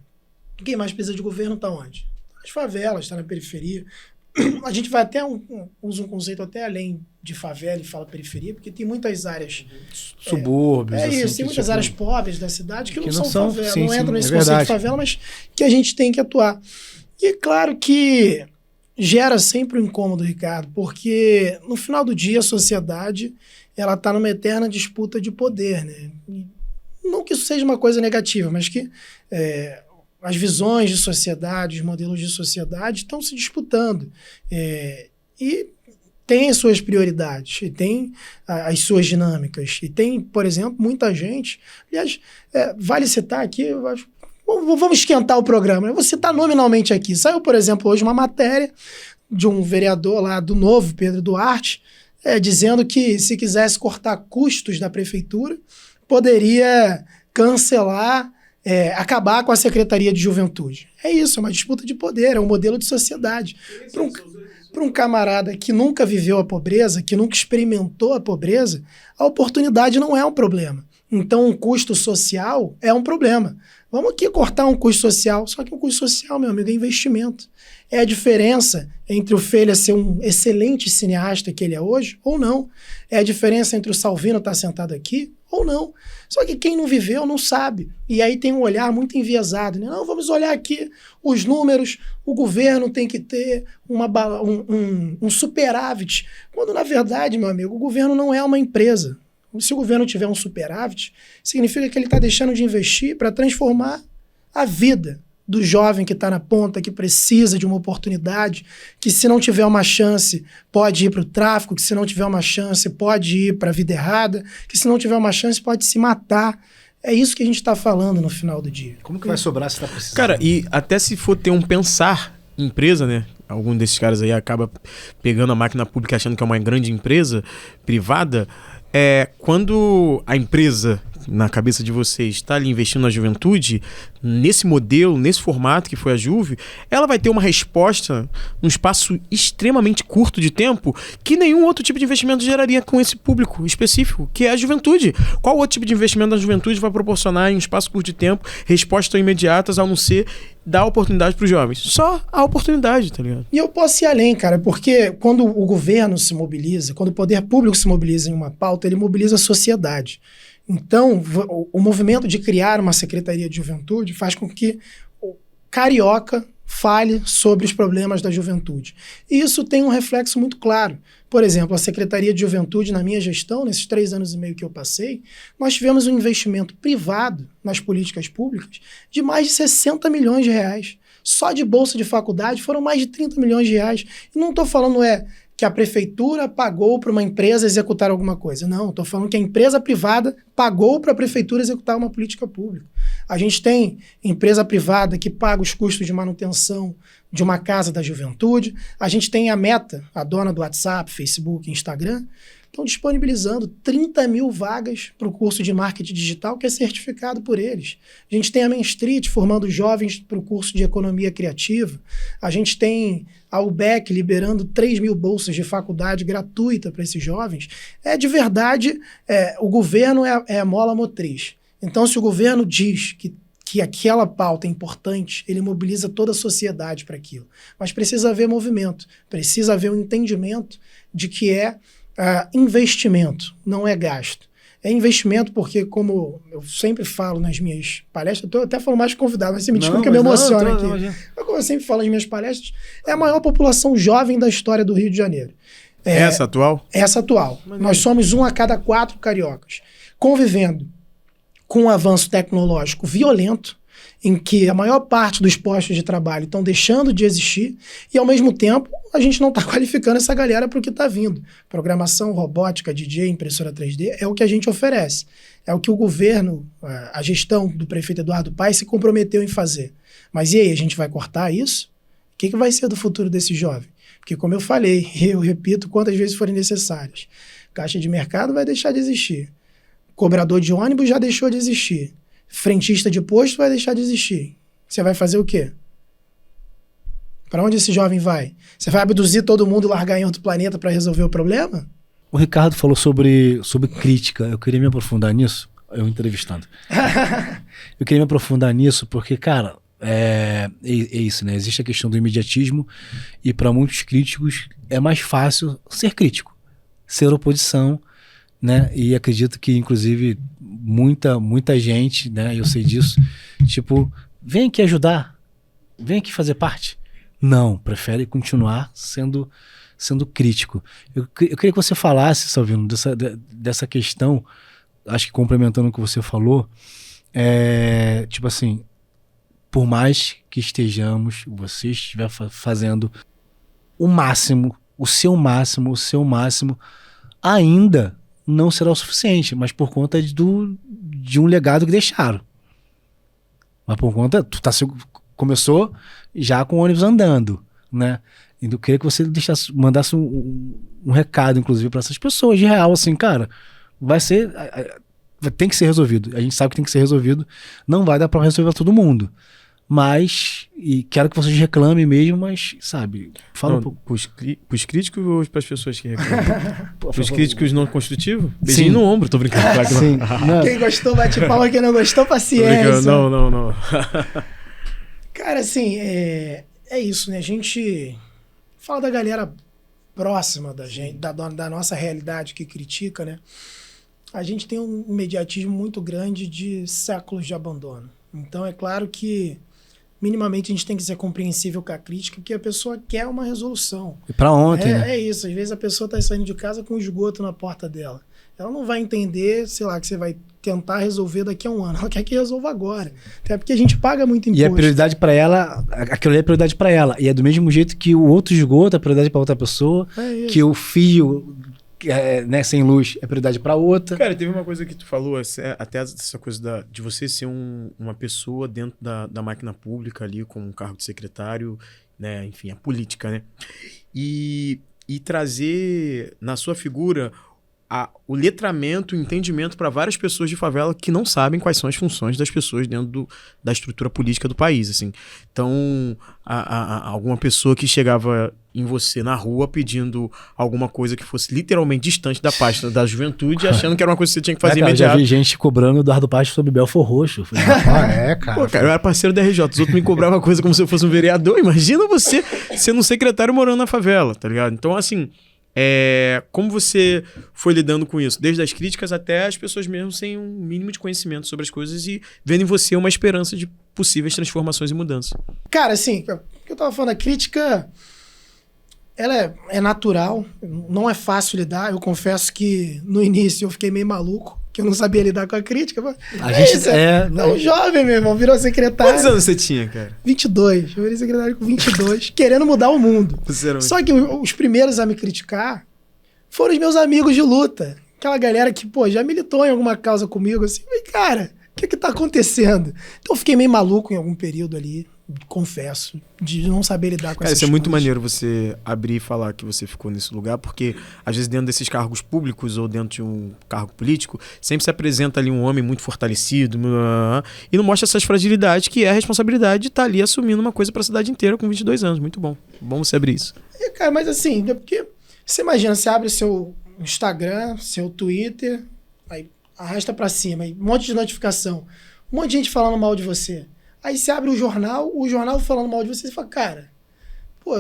Quem mais precisa de governo está onde? Nas favelas, está na periferia. A gente vai até usa um conceito até além de favela e fala periferia, porque tem muitas áreas... Subúrbios. Isso, tem muitas áreas pobres da cidade que não são favela, sim, não entram nesse conceito de favela, mas que a gente tem que atuar. E claro que gera sempre um incômodo, Ricardo, porque no final do dia a sociedade ela está numa eterna disputa de poder, né? E não que isso seja uma coisa negativa, mas que as visões de sociedade, os modelos de sociedade estão se disputando. E tem as suas prioridades, e tem as suas dinâmicas. E tem, por exemplo, muita gente... Aliás, vale citar aqui... Vamos esquentar o programa. Eu vou citar nominalmente aqui. Saiu, por exemplo, hoje uma matéria de um vereador lá do Novo, Pedro Duarte, dizendo que se quisesse cortar custos da prefeitura, poderia cancelar, acabar com a Secretaria de Juventude. É isso, é uma disputa de poder, é um modelo de sociedade. Para um camarada que nunca viveu a pobreza, que nunca experimentou a pobreza, a oportunidade não é um problema. Então, um custo social é um problema. Vamos aqui cortar um custo social, só que um custo social, meu amigo, é investimento. É a diferença entre o Felha ser um excelente cineasta que ele é hoje ou não. É a diferença entre o Salvino estar sentado aqui ou não. Só que quem não viveu não sabe. E aí tem um olhar muito enviesado. Né? Não, vamos olhar aqui os números, o governo tem que ter um superávit. Quando, na verdade, meu amigo, o governo não é uma empresa. Se o governo tiver um superávit, significa que ele está deixando de investir para transformar a vida do jovem que está na ponta, que precisa de uma oportunidade, que se não tiver uma chance pode ir para o tráfico, que se não tiver uma chance pode ir para a vida errada, que se não tiver uma chance pode se matar. É isso que a gente está falando no final do dia. Como que vai sobrar se está precisando? Cara, e até se for ter um pensar empresa, né? Algum desses caras aí acaba pegando a máquina pública achando que é uma grande empresa privada. Quando a empresa, na cabeça de vocês, está ali investindo na juventude, nesse modelo, nesse formato que foi a Juve, ela vai ter uma resposta num espaço extremamente curto de tempo que nenhum outro tipo de investimento geraria com esse público específico, que é a juventude. Qual outro tipo de investimento da juventude vai proporcionar em um espaço curto de tempo respostas imediatas, a não ser dar oportunidade para os jovens? Só a oportunidade, tá ligado? E eu posso ir além, cara, porque quando o governo se mobiliza, quando o poder público se mobiliza em uma pauta, ele mobiliza a sociedade. Então, o movimento de criar uma Secretaria de Juventude faz com que o carioca fale sobre os problemas da juventude. E isso tem um reflexo muito claro. Por exemplo, a Secretaria de Juventude, na minha gestão, nesses 3 anos e meio que eu passei, nós tivemos um investimento privado nas políticas públicas de mais de 60 milhões de reais. Só de bolsa de faculdade foram mais de 30 milhões de reais. E não estou falando que a prefeitura pagou para uma empresa executar alguma coisa. Não, estou falando que a empresa privada pagou para a prefeitura executar uma política pública. A gente tem empresa privada que paga os custos de manutenção de uma casa da juventude. A gente tem a Meta, a dona do WhatsApp, Facebook, Instagram, estão disponibilizando 30 mil vagas para o curso de marketing digital que é certificado por eles. A gente tem a Main Street formando jovens para o curso de economia criativa. A gente tem a UBEC liberando 3 mil bolsas de faculdade gratuita para esses jovens. De verdade, o governo é a mola motriz. Então, se o governo diz que aquela pauta é importante, ele mobiliza toda a sociedade para aquilo. Mas precisa haver movimento, precisa haver um entendimento de que investimento, não é gasto. É investimento porque, como eu sempre falo nas minhas palestras, eu até falo mais convidado, mas você me desculpa que eu me emociono aqui. Mas como eu sempre falo nas minhas palestras, é a maior população jovem da história do Rio de Janeiro. Essa atual? Essa atual. Nós somos 1 a cada 4 cariocas, convivendo com um avanço tecnológico violento, em que a maior parte dos postos de trabalho estão deixando de existir e, ao mesmo tempo, a gente não está qualificando essa galera para o que está vindo. Programação, robótica, DJ, impressora 3D, é o que a gente oferece. É o que o governo, a gestão do prefeito Eduardo Paes se comprometeu em fazer. Mas e aí, a gente vai cortar isso? que vai ser do futuro desse jovem? Porque, como eu falei, eu repito quantas vezes forem necessárias, caixa de mercado vai deixar de existir. Cobrador de ônibus já deixou de existir. Frentista de posto vai deixar de existir. Você vai fazer o quê? Para onde esse jovem vai? Você vai abduzir todo mundo e largar em outro planeta para resolver o problema? O Ricardo falou sobre crítica. Eu queria me aprofundar nisso. Eu entrevistando. Eu queria me aprofundar nisso porque, cara, é isso, né? Existe a questão do imediatismo e para muitos críticos é mais fácil ser crítico, ser oposição, né? E acredito que, inclusive, muita gente, né? Eu sei disso, tipo, vem aqui ajudar, vem aqui fazer parte. Não, prefere continuar sendo crítico. Eu queria que você falasse, Salvino, dessa questão, acho que complementando o que você falou, tipo assim, por mais que você estiver fazendo o máximo, o seu máximo, ainda não será o suficiente, mas por conta de um legado que deixaram. Mas por conta, começou já com o ônibus andando, né? Eu queria que você mandasse um recado, inclusive, para essas pessoas, de real, assim, cara, tem que ser resolvido. A gente sabe que tem que ser resolvido. Não vai dar para resolver todo mundo. Mas, e quero que vocês reclamem mesmo, mas, sabe, fala um pouco. Pros críticos ou pras pessoas que reclamam? Pros críticos não construtivos? Beijinho no ombro, tô brincando. Claro que sim. Quem gostou, bate palma, quem não gostou, paciência. Não. Cara, assim, é isso, né? A gente fala da galera próxima da gente, da nossa realidade que critica, né? A gente tem um imediatismo muito grande de séculos de abandono. Então, é claro que minimamente a gente tem que ser compreensível com a crítica, porque a pessoa quer uma resolução. E pra ontem, né? É isso. Às vezes a pessoa tá saindo de casa com esgoto na porta dela. Ela não vai entender, sei lá, que você vai tentar resolver daqui a um ano. Ela quer que resolva agora. Até porque a gente paga muito imposto. E a prioridade pra ela, aquilo ali é prioridade pra ela. E é do mesmo jeito que o outro esgoto é prioridade pra outra pessoa, que o fio, né, sem luz é prioridade pra outra. Cara, teve uma coisa que tu falou, até essa coisa de você ser uma pessoa dentro da máquina pública ali, com um cargo de secretário, né, enfim, a política, né? E trazer na sua figura o letramento, o entendimento para várias pessoas de favela que não sabem quais são as funções das pessoas dentro da estrutura política do país, assim. Então, alguma pessoa que chegava em você na rua pedindo alguma coisa que fosse literalmente distante da pasta da juventude, achando que era uma coisa que você tinha que fazer imediato. Eu já vi gente cobrando o Eduardo Paes sobre Belfor Roxo. Falei, cara. Pô, cara, eu era parceiro da RJ, os outros me cobravam coisa como se eu fosse um vereador. Imagina você sendo um secretário morando na favela, tá ligado? Então, assim, como você foi lidando com isso? Desde as críticas até as pessoas mesmo sem um mínimo de conhecimento sobre as coisas e vendo em você uma esperança de possíveis transformações e mudanças. Cara, assim, o que eu tava falando, a crítica, ela é natural, não é fácil lidar. Eu confesso que no início eu fiquei meio maluco, que eu não sabia lidar com a crítica. Um jovem, meu irmão, virou secretário. Quantos anos você tinha, cara? 22. Eu virei secretário com 22, querendo mudar o mundo. Só que os primeiros a me criticar foram os meus amigos de luta. Aquela galera que, pô, já militou em alguma causa comigo, assim. Mas, cara, o que tá acontecendo? Então eu fiquei meio maluco em algum período ali, confesso, de não saber lidar com essas coisas. Isso é muito maneiro você abrir e falar que você ficou nesse lugar, porque às vezes dentro desses cargos públicos ou dentro de um cargo político, sempre se apresenta ali um homem muito fortalecido e não mostra essas fragilidades, que é a responsabilidade de estar ali assumindo uma coisa para a cidade inteira com 22 anos. Muito bom. Bom você abrir isso. Cara, mas assim, é porque você imagina, você abre seu Instagram, seu Twitter, aí arrasta para cima, aí um monte de notificação, um monte de gente falando mal de você. Aí você abre o jornal falando mal de você, e fala, cara, pô,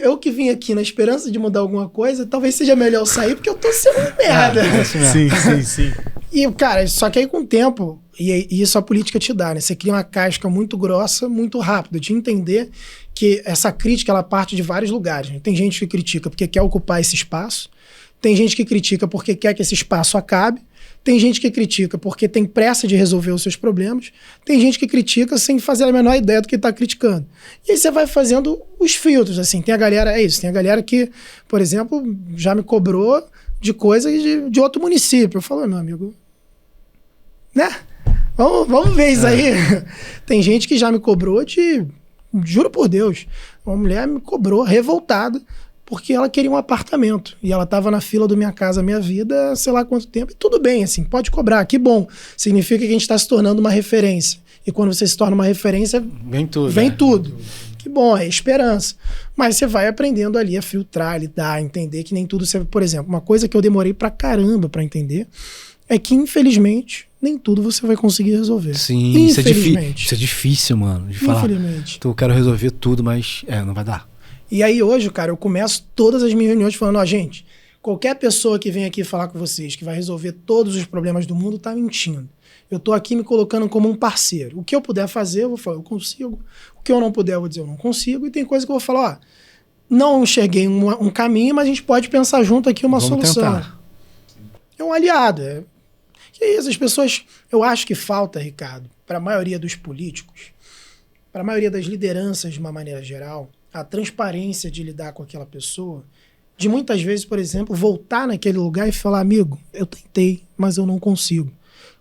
eu que vim aqui na esperança de mudar alguma coisa, talvez seja melhor eu sair, porque eu tô sendo uma merda. Sim. E, cara, só que aí com o tempo, e isso a política te dá, né? Você cria uma casca muito grossa, muito rápida, de entender que essa crítica, ela parte de vários lugares. Né? Tem gente que critica porque quer ocupar esse espaço, tem gente que critica porque quer que esse espaço acabe, tem gente que critica porque tem pressa de resolver os seus problemas. Tem gente que critica sem fazer a menor ideia do que está criticando. E aí você vai fazendo os filtros, assim. Tem a galera, tem a galera que, por exemplo, já me cobrou de coisas de outro município. Eu falo, meu amigo, né? Vamos ver isso aí. Tem gente que já me cobrou de Juro por Deus. Uma mulher me cobrou, revoltada, porque ela queria um apartamento. E ela estava na fila do Minha Casa Minha Vida, sei lá quanto tempo. E tudo bem, assim, pode cobrar, que bom. Significa que a gente está se tornando uma referência. E quando você se torna uma referência, vem tudo. Vem tudo. Que bom, é esperança. Mas você vai aprendendo ali a filtrar, lidar, entender que nem tudo... Por exemplo, uma coisa que eu demorei pra caramba pra entender é que, infelizmente, nem tudo você vai conseguir resolver. Sim, isso é difícil, mano, de falar. Infelizmente. Eu quero resolver tudo, mas não vai dar. E aí hoje, cara, eu começo todas as minhas reuniões falando, ó, gente, qualquer pessoa que vem aqui falar com vocês que vai resolver todos os problemas do mundo tá mentindo. Eu tô aqui me colocando como um parceiro. O que eu puder fazer, eu vou falar, eu consigo. O que eu não puder, eu vou dizer, eu não consigo. E tem coisa que eu vou falar, ó, não enxerguei um caminho, mas a gente pode pensar junto aqui uma solução. Tentar. É um aliado. Que é isso, as pessoas... Eu acho que falta, Ricardo, para a maioria dos políticos, para a maioria das lideranças de uma maneira geral, a transparência de lidar com aquela pessoa, de muitas vezes, por exemplo, voltar naquele lugar e falar, amigo, eu tentei, mas eu não consigo.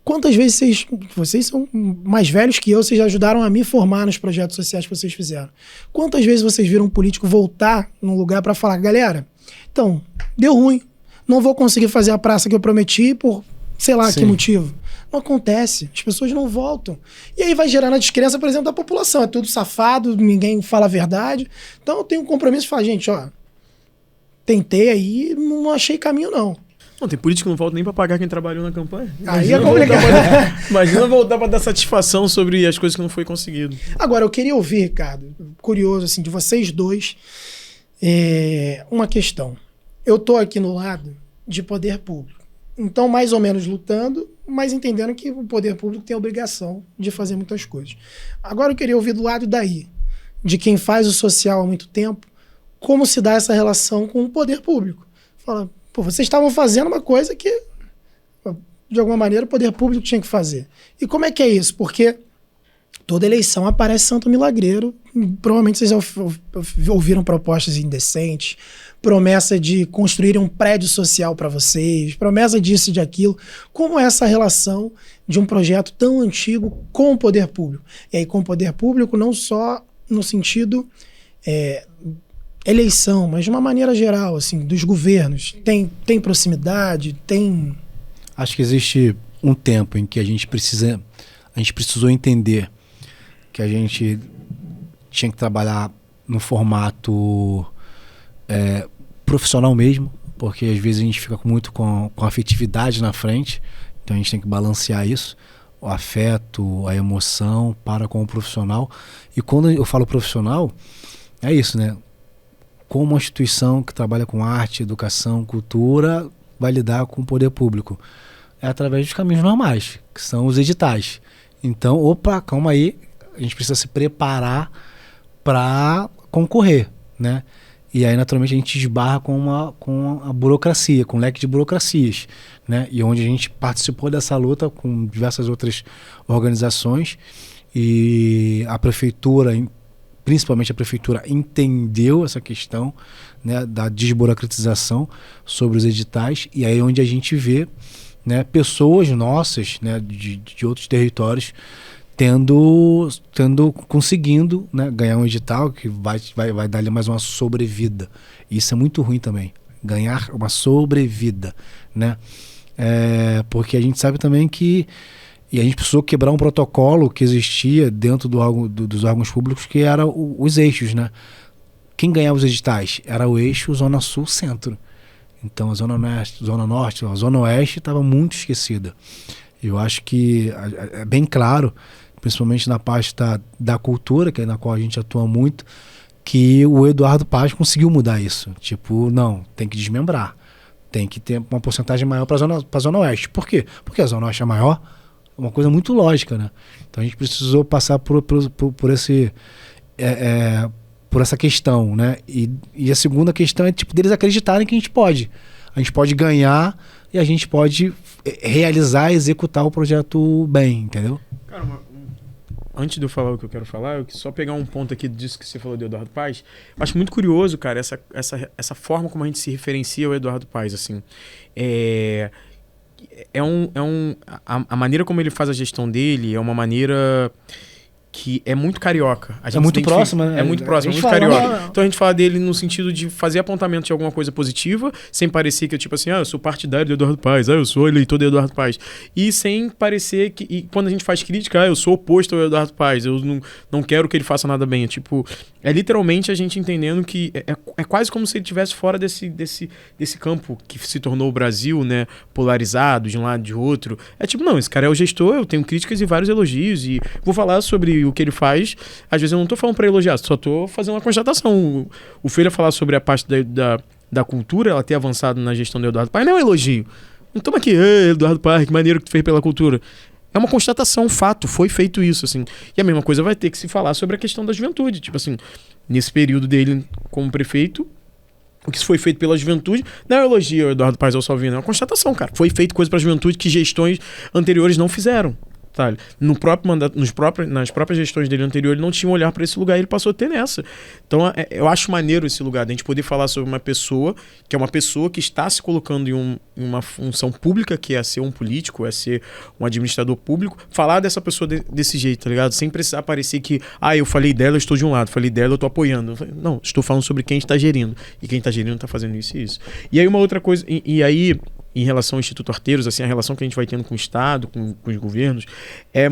Quantas vezes vocês são mais velhos que eu, vocês ajudaram a me formar nos projetos sociais que vocês fizeram? Quantas vezes vocês viram um político voltar num lugar para falar, galera, então, deu ruim, não vou conseguir fazer a praça que eu prometi por sei lá que motivo. Não acontece, as pessoas não voltam. E aí vai gerando a descrença, por exemplo, da população. É tudo safado, ninguém fala a verdade. Então eu tenho um compromisso de falar, gente, ó, tentei aí, não achei caminho não. Não, tem político que não volta nem pra pagar quem trabalhou na campanha. Aí é complicado. Imagina voltar pra dar satisfação sobre as coisas que não foi conseguido. Agora, eu queria ouvir, Ricardo, curioso, assim, de vocês dois, uma questão. Eu tô aqui no lado de poder público. Então, mais ou menos lutando, mas entendendo que o poder público tem a obrigação de fazer muitas coisas. Agora, eu queria ouvir do lado daí, de quem faz o social há muito tempo, como se dá essa relação com o poder público. Fala, pô, vocês estavam fazendo uma coisa que, de alguma maneira, o poder público tinha que fazer. E como é que é isso? Porque toda eleição aparece santo milagreiro. Provavelmente vocês ouviram propostas indecentes, promessa de construir um prédio social para vocês, promessa disso e de aquilo. Como é essa relação de um projeto tão antigo com o poder público? E aí, com o poder público, não só no sentido eleição, mas de uma maneira geral, assim, dos governos. Tem proximidade, tem... Acho que existe um tempo em que a gente precisou entender que a gente tinha que trabalhar no formato profissional mesmo, porque às vezes a gente fica muito com a afetividade na frente, então a gente tem que balancear isso, o afeto, a emoção para com o profissional. E quando eu falo profissional, é isso, né? Como uma instituição que trabalha com arte, educação, cultura, vai lidar com o poder público? É através dos caminhos normais, que são os editais. Então, opa, calma aí, a gente precisa se preparar para concorrer, né? E aí, naturalmente, a gente esbarra com a burocracia, com o leque de burocracias, né? E onde a gente participou dessa luta com diversas outras organizações e a prefeitura, principalmente a prefeitura, entendeu essa questão, né, da desburocratização sobre os editais, e aí onde a gente vê, né, pessoas nossas, né, de outros territórios conseguindo, né, ganhar um edital que vai dar ali mais uma sobrevida. Isso é muito ruim também, ganhar uma sobrevida, né? Porque a gente sabe também que a gente precisou quebrar um protocolo que existia dentro dos órgãos públicos, que era os eixos, né? Quem ganhava os editais era o eixo Zona Sul-Centro. Então a Zona Norte, a Zona Oeste estava muito esquecida. Eu acho que é bem claro, principalmente na parte da cultura, que é na qual a gente atua muito, que o Eduardo Paz conseguiu mudar isso. Tipo, não, tem que desmembrar. Tem que ter uma porcentagem maior para a Zona Oeste. Por quê? Porque a Zona Oeste é maior. É uma coisa muito lógica, né? Então a gente precisou passar por essa questão, né? E a segunda questão é tipo deles acreditarem que a gente pode. A gente pode ganhar e a gente pode realizar, executar o projeto bem, entendeu? Cara, antes de eu falar o que eu quero falar, eu quero só pegar um ponto aqui disso que você falou do Eduardo Paz. Eu acho muito curioso, cara, essa forma como a gente se referencia ao Eduardo Paz, assim. A maneira como ele faz a gestão dele é uma maneira que é muito carioca. A gente muito se identifica- próximo, né? É muito próximo, é muito fala, carioca. não. Então a gente fala dele no sentido de fazer apontamento de alguma coisa positiva, sem parecer que, tipo assim, eu sou partidário do Eduardo Paes, eu sou eleitor do Eduardo Paes. E sem parecer que, e quando a gente faz crítica, eu sou oposto ao Eduardo Paes, eu não quero que ele faça nada bem. É literalmente a gente entendendo que é quase como se ele estivesse fora desse campo que se tornou o Brasil, né, polarizado de um lado e de outro. É tipo, não, esse cara é o gestor, eu tenho críticas e vários elogios, e vou falar sobre o que ele faz. Às vezes eu não tô falando pra elogiar, só tô fazendo uma constatação. O Feira falar sobre a parte da cultura, ela ter avançado na gestão do Eduardo Paes, não é um elogio. Não toma aqui, Eduardo Paes, que maneiro que tu fez pela cultura. É uma constatação, um fato, foi feito isso, assim. E a mesma coisa vai ter que se falar sobre a questão da juventude. Tipo assim, nesse período dele como prefeito, o que foi feito pela juventude não é um elogio ao Eduardo Paes ou Salvino, é uma constatação, cara. Foi feito coisa pra juventude que gestões anteriores não fizeram. Tá? No próprio mandato, nas próprias gestões dele anterior, ele não tinha um olhar para esse lugar e ele passou a ter nessa. Então, eu acho maneiro esse lugar, da gente poder falar sobre uma pessoa que é uma pessoa que está se colocando em uma função pública, que é ser um político, é ser um administrador público, falar dessa pessoa desse jeito, tá ligado? Sem precisar parecer que, eu falei dela, eu estou de um lado, falei dela, eu estou apoiando. Não, estou falando sobre quem está gerindo. E quem está gerindo está fazendo isso e isso. E aí uma outra coisa, e aí, em relação ao Instituto Arteiros, assim, a relação que a gente vai tendo com o Estado, com os governos, é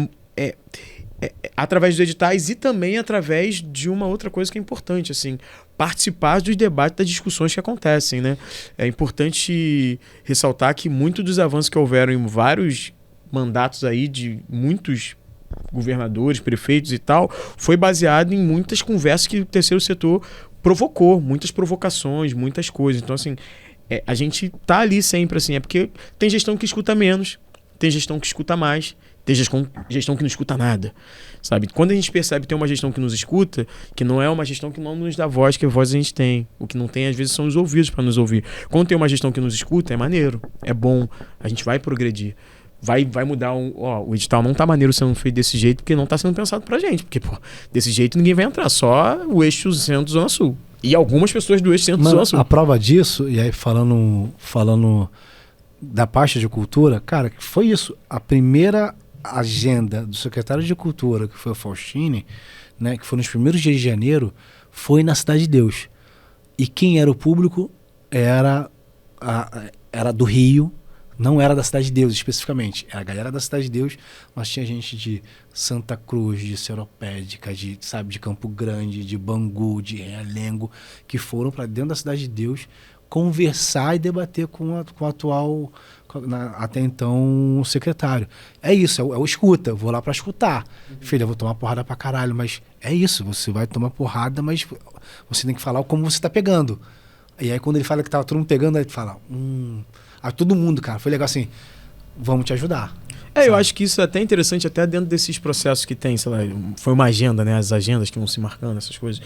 através dos editais e também através de uma outra coisa que é importante, assim, participar dos debates, das discussões que acontecem, né? É importante ressaltar que muitos dos avanços que houveram em vários mandatos aí de muitos governadores, prefeitos e tal, foi baseado em muitas conversas que o terceiro setor provocou, muitas provocações, muitas coisas. Então, assim, a gente tá ali sempre, assim, porque tem gestão que escuta menos, tem gestão que escuta mais, tem gestão que não escuta nada, sabe? Quando a gente percebe que tem uma gestão que nos escuta, que não é uma gestão que não nos dá voz, que a voz a gente tem. O que não tem, às vezes, são os ouvidos para nos ouvir. Quando tem uma gestão que nos escuta, é maneiro, é bom, a gente vai progredir. Vai mudar o edital não tá maneiro sendo feito desse jeito, porque não tá sendo pensado pra gente. Porque, desse jeito ninguém vai entrar, só o eixo centro-zona sul. E algumas pessoas do eixo centro-zona sul. A prova disso, e aí falando da pasta de cultura, cara, foi isso. A primeira agenda do secretário de Cultura, que foi o Faustini, né, que foi nos primeiros dias de janeiro, foi na Cidade de Deus. E quem era o público era do Rio, não era da Cidade de Deus especificamente. Era a galera da Cidade de Deus, mas tinha gente de Santa Cruz, de Seropédica, de Campo Grande, de Bangu, de Realengo, que foram para dentro da Cidade de Deus conversar e debater com o atual, até então, secretário. É isso, é o escuta. Eu vou lá para escutar. Filha, eu vou tomar porrada pra caralho, mas é isso. Você vai tomar porrada, mas você tem que falar como você tá pegando. E aí quando ele fala que tava todo mundo pegando, aí ele fala... Aí todo mundo, cara, foi legal assim, vamos te ajudar. Eu acho que isso é até interessante, até dentro desses processos que tem, sei lá, foi uma agenda, né? As agendas que vão se marcando, essas coisas.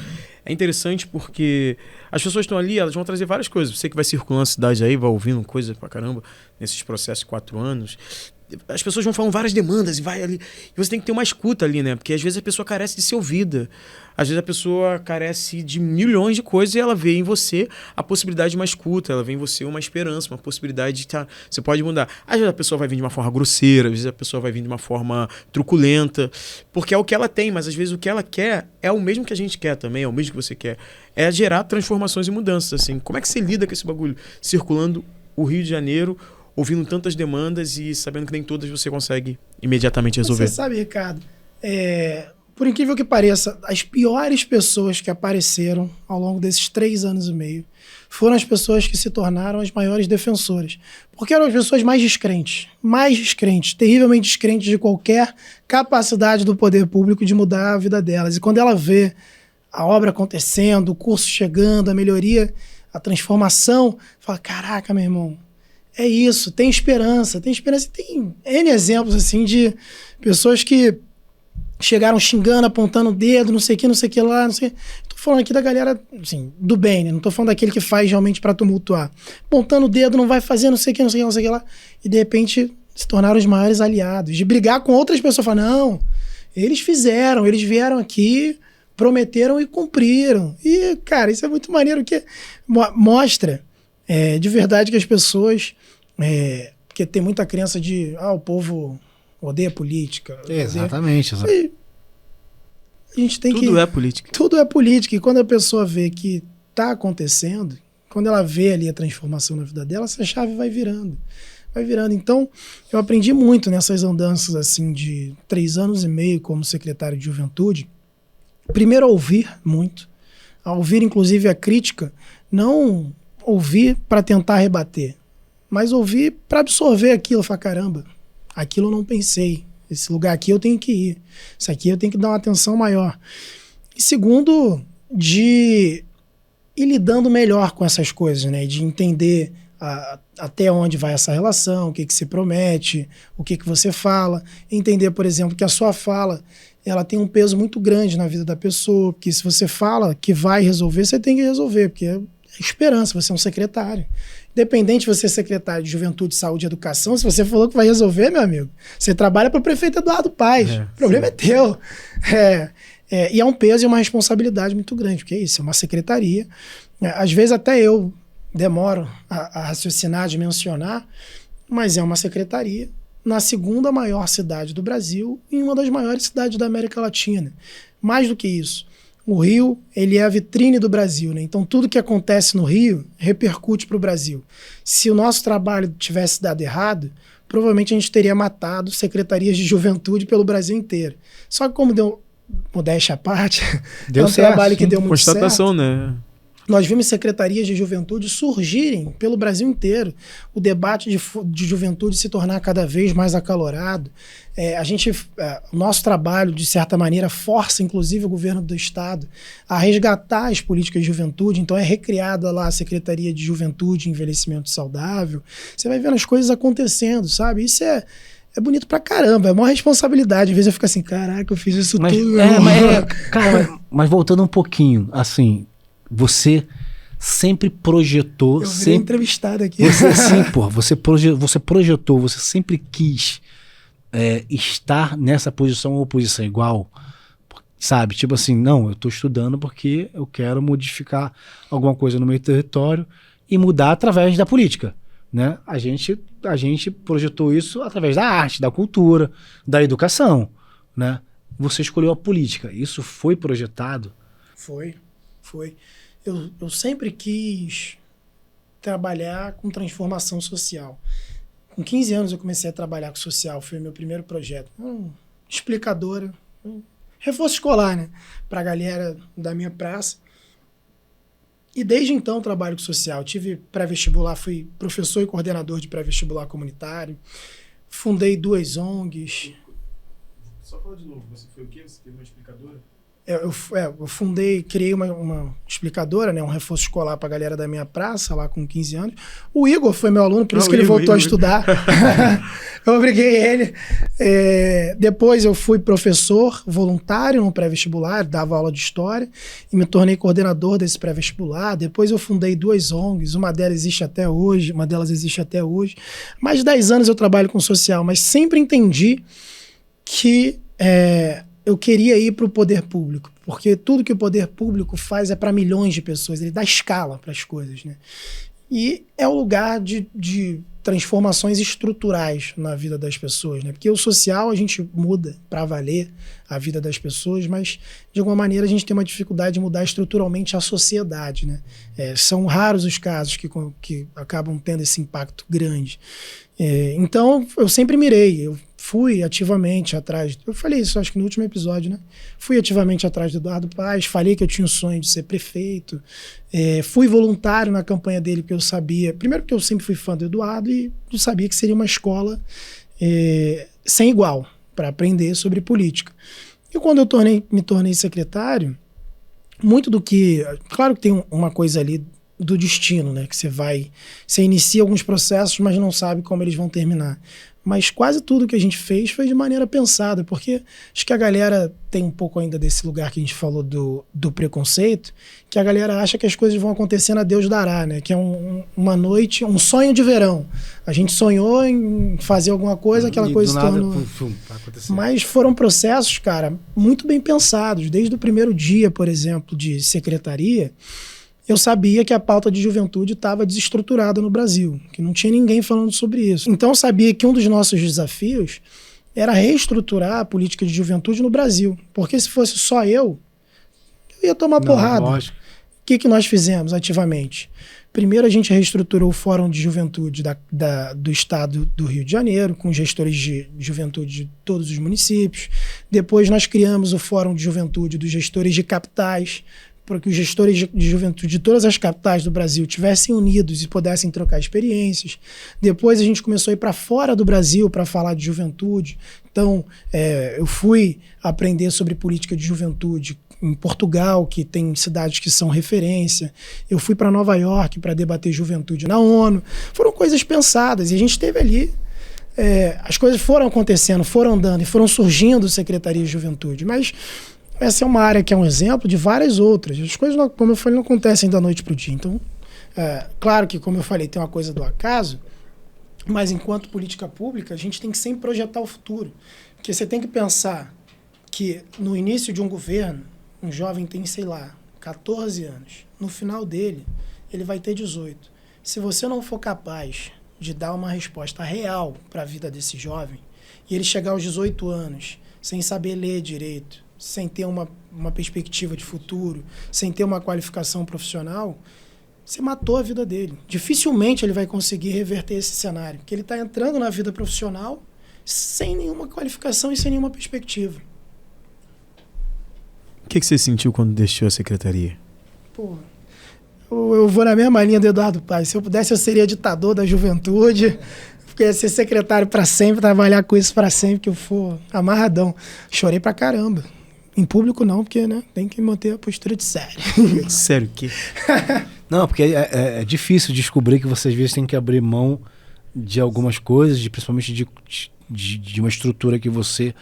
É interessante porque as pessoas estão ali, elas vão trazer várias coisas. Você que vai circulando a cidade aí, vai ouvindo coisa pra caramba, nesses processos de 4 anos. As pessoas vão falando várias demandas e vai ali. E você tem que ter uma escuta ali, né? Porque às vezes a pessoa carece de ser ouvida. Às vezes a pessoa carece de milhões de coisas e ela vê em você a possibilidade de uma escuta, ela vê em você uma esperança, uma possibilidade de você pode mudar. Às vezes a pessoa vai vir de uma forma grosseira, às vezes a pessoa vai vir de uma forma truculenta, porque é o que ela tem, mas às vezes o que ela quer é o mesmo que a gente quer também, é o mesmo que você quer. É gerar transformações e mudanças, assim. Como é que você lida com esse bagulho? Circulando o Rio de Janeiro, ouvindo tantas demandas e sabendo que nem todas você consegue imediatamente resolver. Você sabe, Ricardo, por incrível que pareça, as piores pessoas que apareceram ao longo desses 3 anos e meio foram as pessoas que se tornaram as maiores defensoras. Porque eram as pessoas mais descrentes, terrivelmente descrentes de qualquer capacidade do poder público de mudar a vida delas. E quando ela vê a obra acontecendo, o curso chegando, a melhoria, a transformação, fala, caraca, meu irmão, é isso, tem esperança. E tem N exemplos, assim, de pessoas que chegaram xingando, apontando o dedo, não sei o que lá, não sei. Tô falando aqui da galera, assim, do bem, né? Não tô falando daquele que faz realmente pra tumultuar. Apontando o dedo, não vai fazer, não sei o que lá. E de repente se tornaram os maiores aliados. De brigar com outras pessoas, falar, não, eles fizeram, eles vieram aqui, prometeram e cumpriram. E, cara, isso é muito maneiro, que mostra de verdade que as pessoas... porque tem muita crença de o povo odeia política. Exatamente. a gente tem Tudo é política. Tudo é política. E quando a pessoa vê que está acontecendo, quando ela vê ali a transformação na vida dela, essa chave vai virando. Vai virando. Então, eu aprendi muito nessas andanças assim de 3 anos e meio como secretário de juventude. Primeiro, a ouvir muito. A ouvir, inclusive, a crítica. Não ouvir para tentar rebater, mas ouvir para absorver aquilo. Falar, caramba, aquilo eu não pensei. Esse lugar aqui eu tenho que ir. Isso aqui eu tenho que dar uma atenção maior. E segundo, de ir lidando melhor com essas coisas, né? De entender até onde vai essa relação, o que se promete, o que você fala. Entender, por exemplo, que a sua fala ela tem um peso muito grande na vida da pessoa, porque se você fala que vai resolver, você tem que resolver, porque é esperança, você é um secretário. Independente de você ser secretário de Juventude, Saúde e Educação, se você falou que vai resolver, meu amigo, você trabalha para o prefeito Eduardo Paes. O problema é teu. E é um peso e uma responsabilidade muito grande, porque é isso, é uma secretaria. Às vezes até eu demoro a raciocinar, de mencionar, mas é uma secretaria na segunda maior cidade do Brasil e em uma das maiores cidades da América Latina. Mais do que isso, o Rio, ele é a vitrine do Brasil, né? Então tudo que acontece no Rio repercute para o Brasil. Se o nosso trabalho tivesse dado errado, provavelmente a gente teria matado secretarias de juventude pelo Brasil inteiro. Só que como deu modéstia à parte, é um trabalho que deu muito certo. Constatação, né? Nós vimos secretarias de juventude surgirem pelo Brasil inteiro. O debate de juventude se tornar cada vez mais acalorado. O nosso trabalho, de certa maneira, força, inclusive, o governo do Estado a resgatar as políticas de juventude. Então, é recriada lá a Secretaria de Juventude e Envelhecimento Saudável. Você vai vendo as coisas acontecendo, sabe? Isso é bonito pra caramba, é uma responsabilidade. Às vezes eu fico assim, caraca, eu fiz isso tudo. Mas voltando um pouquinho, assim... Você sempre projetou... Eu virei entrevistado aqui. Você projetou, você sempre quis estar nessa posição ou posição igual, sabe? Tipo assim, não, eu estou estudando porque eu quero modificar alguma coisa no meu território e mudar através da política, né? A gente projetou isso através da arte, da cultura, da educação, né? Você escolheu a política, isso foi projetado? Foi. Eu sempre quis trabalhar com transformação social. Com 15 anos eu comecei a trabalhar com social, foi o meu primeiro projeto. Explicadora, reforço escolar, né? Para a galera da minha praça. E desde então eu trabalho com social. Tive pré-vestibular, fui professor e coordenador de pré-vestibular comunitário. Fundei 2 ONGs. Só fala de novo, você foi o quê? Você teve uma explicadora? Eu criei uma explicadora, né, um reforço escolar para a galera da minha praça, lá com 15 anos. O Igor foi meu aluno, por isso que ele voltou a estudar. Eu obriguei ele. Depois eu fui professor voluntário no pré-vestibular, dava aula de história, e me tornei coordenador desse pré-vestibular. Depois eu fundei 2 ONGs, uma delas existe até hoje. Mais de 10 anos eu trabalho com social, mas sempre entendi que... eu queria ir para o poder público, porque tudo que o poder público faz é para milhões de pessoas, ele dá escala para as coisas, né? E é o lugar de transformações estruturais na vida das pessoas, né? Porque o social a gente muda para valer a vida das pessoas, mas de alguma maneira a gente tem uma dificuldade de mudar estruturalmente a sociedade, né? São raros os casos que acabam tendo esse impacto grande. Então eu sempre mirei, eu fui ativamente atrás, eu falei isso acho que no último episódio, né? Fui ativamente atrás do Eduardo Paes, falei que eu tinha o sonho de ser prefeito, fui voluntário na campanha dele, porque eu sabia, primeiro porque eu sempre fui fã do Eduardo e eu sabia que seria uma escola sem igual para aprender sobre política. E quando eu me tornei secretário, muito do que, claro que tem uma coisa ali do destino, né? Que você inicia alguns processos, mas não sabe como eles vão terminar. Mas quase tudo que a gente fez foi de maneira pensada, porque acho que a galera tem um pouco ainda desse lugar que a gente falou do preconceito, que a galera acha que as coisas vão acontecendo a Deus dará, né? Que é uma noite, um sonho de verão. A gente sonhou em fazer alguma coisa, aquela coisa se tornou... Mas foram processos, cara, muito bem pensados. Desde o primeiro dia, por exemplo, de secretaria, eu sabia que a pauta de juventude estava desestruturada no Brasil, que não tinha ninguém falando sobre isso. Então eu sabia que um dos nossos desafios era reestruturar a política de juventude no Brasil. Porque se fosse só eu ia tomar porrada. Lógico. O que nós fizemos ativamente? Primeiro, a gente reestruturou o Fórum de Juventude do Estado do Rio de Janeiro, com gestores de juventude de todos os municípios. Depois, nós criamos o Fórum de Juventude dos gestores de capitais, para que os gestores de juventude de todas as capitais do Brasil tivessem unidos e pudessem trocar experiências. Depois, a gente começou a ir para fora do Brasil para falar de juventude. Então, eu fui aprender sobre política de juventude em Portugal, que tem cidades que são referência. Eu fui para Nova York para debater juventude na ONU. Foram coisas pensadas e a gente teve ali. As coisas foram acontecendo, foram andando e foram surgindo secretarias de juventude. Mas essa é uma área que é um exemplo de várias outras. As coisas, como eu falei, não acontecem da noite para o dia. Então, claro que, como eu falei, tem uma coisa do acaso, mas enquanto política pública, a gente tem que sempre projetar o futuro. Porque você tem que pensar que no início de um governo, um jovem tem, sei lá, 14 anos. No final dele, ele vai ter 18. Se você não for capaz de dar uma resposta real para a vida desse jovem, e ele chegar aos 18 anos sem saber ler direito, sem ter uma perspectiva de futuro, sem ter uma qualificação profissional, você matou a vida dele. Dificilmente ele vai conseguir reverter esse cenário, porque ele está entrando na vida profissional sem nenhuma qualificação e sem nenhuma perspectiva. O que você sentiu quando deixou a secretaria? Pô, eu vou na mesma linha do Eduardo Paes. Se eu pudesse, eu seria ditador da juventude, porque ia ser secretário para sempre, trabalhar com isso para sempre, que eu for amarradão. Chorei pra caramba. Em público não, porque tem que manter a postura de sério. Sério, o quê? Não, porque é difícil descobrir que você às vezes tem que abrir mão de algumas coisas, principalmente de uma estrutura que você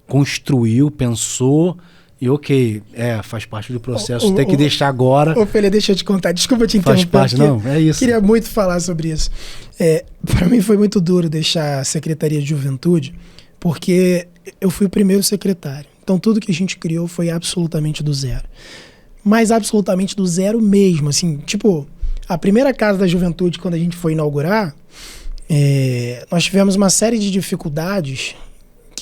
construiu, pensou. E faz parte do processo, tem que deixar agora. Ô, Felipe, deixa eu te contar, desculpa te interromper. Faz parte, não, é isso. Queria muito falar sobre isso. Para mim foi muito duro deixar a Secretaria de Juventude, porque eu fui o primeiro secretário. Então tudo que a gente criou foi absolutamente do zero. Mas absolutamente do zero mesmo, assim, tipo, a primeira Casa da Juventude, quando a gente foi inaugurar, nós tivemos uma série de dificuldades.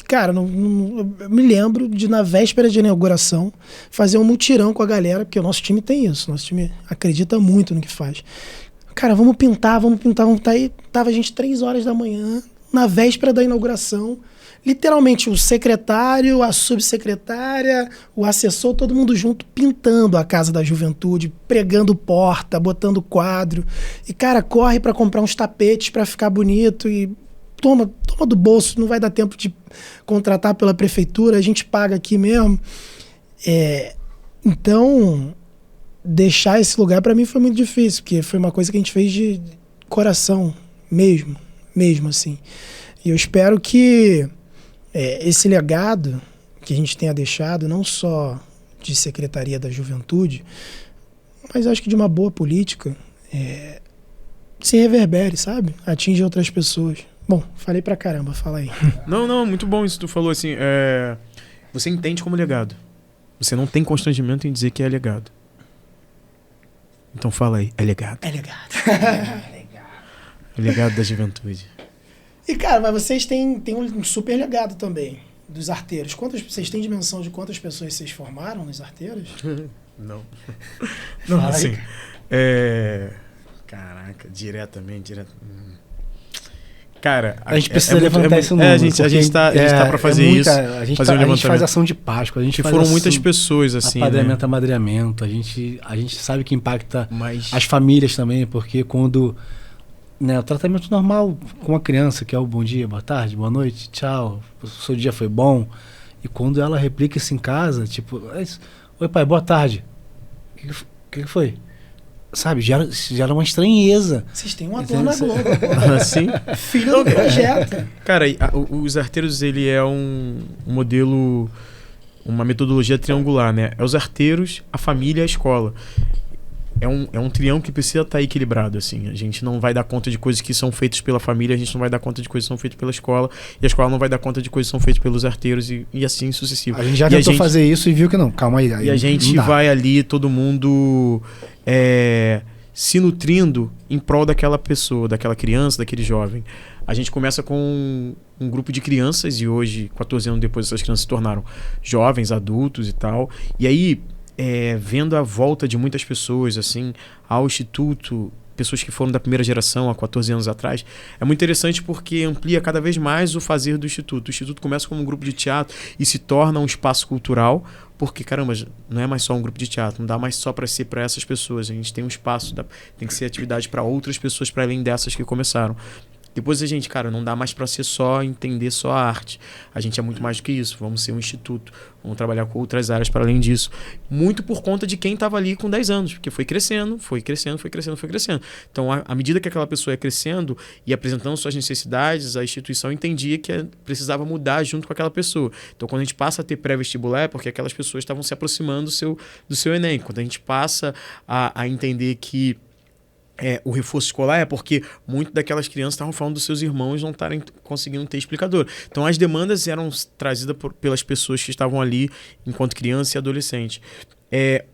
Cara, eu me lembro de, na véspera de inauguração, fazer um mutirão com a galera, porque o nosso time tem isso, nosso time acredita muito no que faz. Cara, vamos pintar. Aí tava a gente 3 horas da manhã, na véspera da inauguração, literalmente o secretário, a subsecretária, o assessor, todo mundo junto, pintando a Casa da Juventude, pregando porta, botando quadro. E, cara, corre para comprar uns tapetes para ficar bonito e... Toma do bolso, não vai dar tempo de contratar pela prefeitura, a gente paga aqui mesmo. Então, deixar esse lugar para mim foi muito difícil, porque foi uma coisa que a gente fez de coração mesmo assim. E eu espero que esse legado que a gente tenha deixado, não só de Secretaria da Juventude, mas acho que de uma boa política, se reverbere, sabe? Atinge outras pessoas. Bom, falei pra caramba, fala aí. Não, muito bom isso que tu falou, assim, você entende como legado. Você não tem constrangimento em dizer que é legado. Então fala aí, é legado. É legado. É legado da juventude. E, cara, mas vocês têm um super legado também, dos arteiros. Vocês têm dimensão de quantas pessoas vocês formaram nos arteiros? Não, Fala assim, aí. Caraca, diretamente. Cara, a gente precisa levantar esse número. A gente tá pra fazer isso. A gente faz ação de Páscoa. Que foram muitas pessoas, assim. Apadrinhamento, amadrinhamento. A gente sabe que impacta as famílias também, porque quando o tratamento normal com a criança, que é o bom dia, boa tarde, boa noite, tchau, o seu dia foi bom. E quando ela replica isso em casa, tipo, oi pai, boa tarde. O que foi? Sabe, gera uma estranheza. Vocês têm um ator na Globo. Assim? Filho do projeto. Cara, os arteiros, ele é um modelo, uma metodologia triangular, né? É os arteiros, a família e a escola. É um triângulo que precisa estar equilibrado, assim. A gente não vai dar conta de coisas que são feitas pela família, a gente não vai dar conta de coisas que são feitas pela escola, e a escola não vai dar conta de coisas que são feitas pelos arteiros, e assim sucessivo. A gente já tentou fazer isso e viu que não. Calma aí. E a gente vai ali, todo mundo se nutrindo em prol daquela pessoa, daquela criança, daquele jovem. A gente começa com um grupo de crianças e hoje, 14 anos depois, essas crianças se tornaram jovens, adultos e tal. E aí, vendo a volta de muitas pessoas assim ao Instituto, pessoas que foram da primeira geração há 14 anos atrás, é muito interessante porque amplia cada vez mais o fazer do Instituto. O Instituto começa como um grupo de teatro e se torna um espaço cultural, porque, caramba, não é mais só um grupo de teatro, não dá mais só para ser para essas pessoas, a gente tem um espaço, tem que ser atividade para outras pessoas, para além dessas que começaram. Depois a gente, cara, não dá mais para ser só entender só a arte. A gente é muito mais do que isso. Vamos ser um instituto. Vamos trabalhar com outras áreas para além disso. Muito por conta de quem estava ali com 10 anos. Porque foi crescendo, foi crescendo, foi crescendo, foi crescendo. Então, à medida que aquela pessoa ia crescendo e apresentando suas necessidades, a instituição entendia que precisava mudar junto com aquela pessoa. Então, quando a gente passa a ter pré-vestibular, é porque aquelas pessoas estavam se aproximando do seu Enem. Quando a gente passa a entender que o reforço escolar é porque muito daquelas crianças estavam falando dos seus irmãos não estarem conseguindo ter explicador. Então as demandas eram trazidas pelas pessoas que estavam ali enquanto criança e adolescente.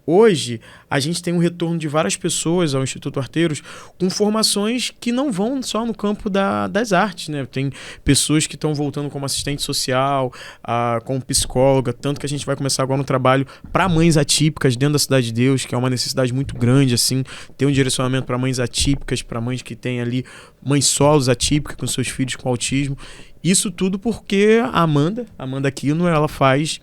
Hoje, a gente tem um retorno de várias pessoas ao Instituto Arteiros com formações que não vão só no campo das artes, né? Tem pessoas que estão voltando como assistente social, como psicóloga, tanto que a gente vai começar agora um trabalho para mães atípicas dentro da Cidade de Deus, que é uma necessidade muito grande, assim, ter um direcionamento para mães atípicas, para mães que têm ali mães solos atípicas com seus filhos com autismo. Isso tudo porque a Amanda Aquino, ela faz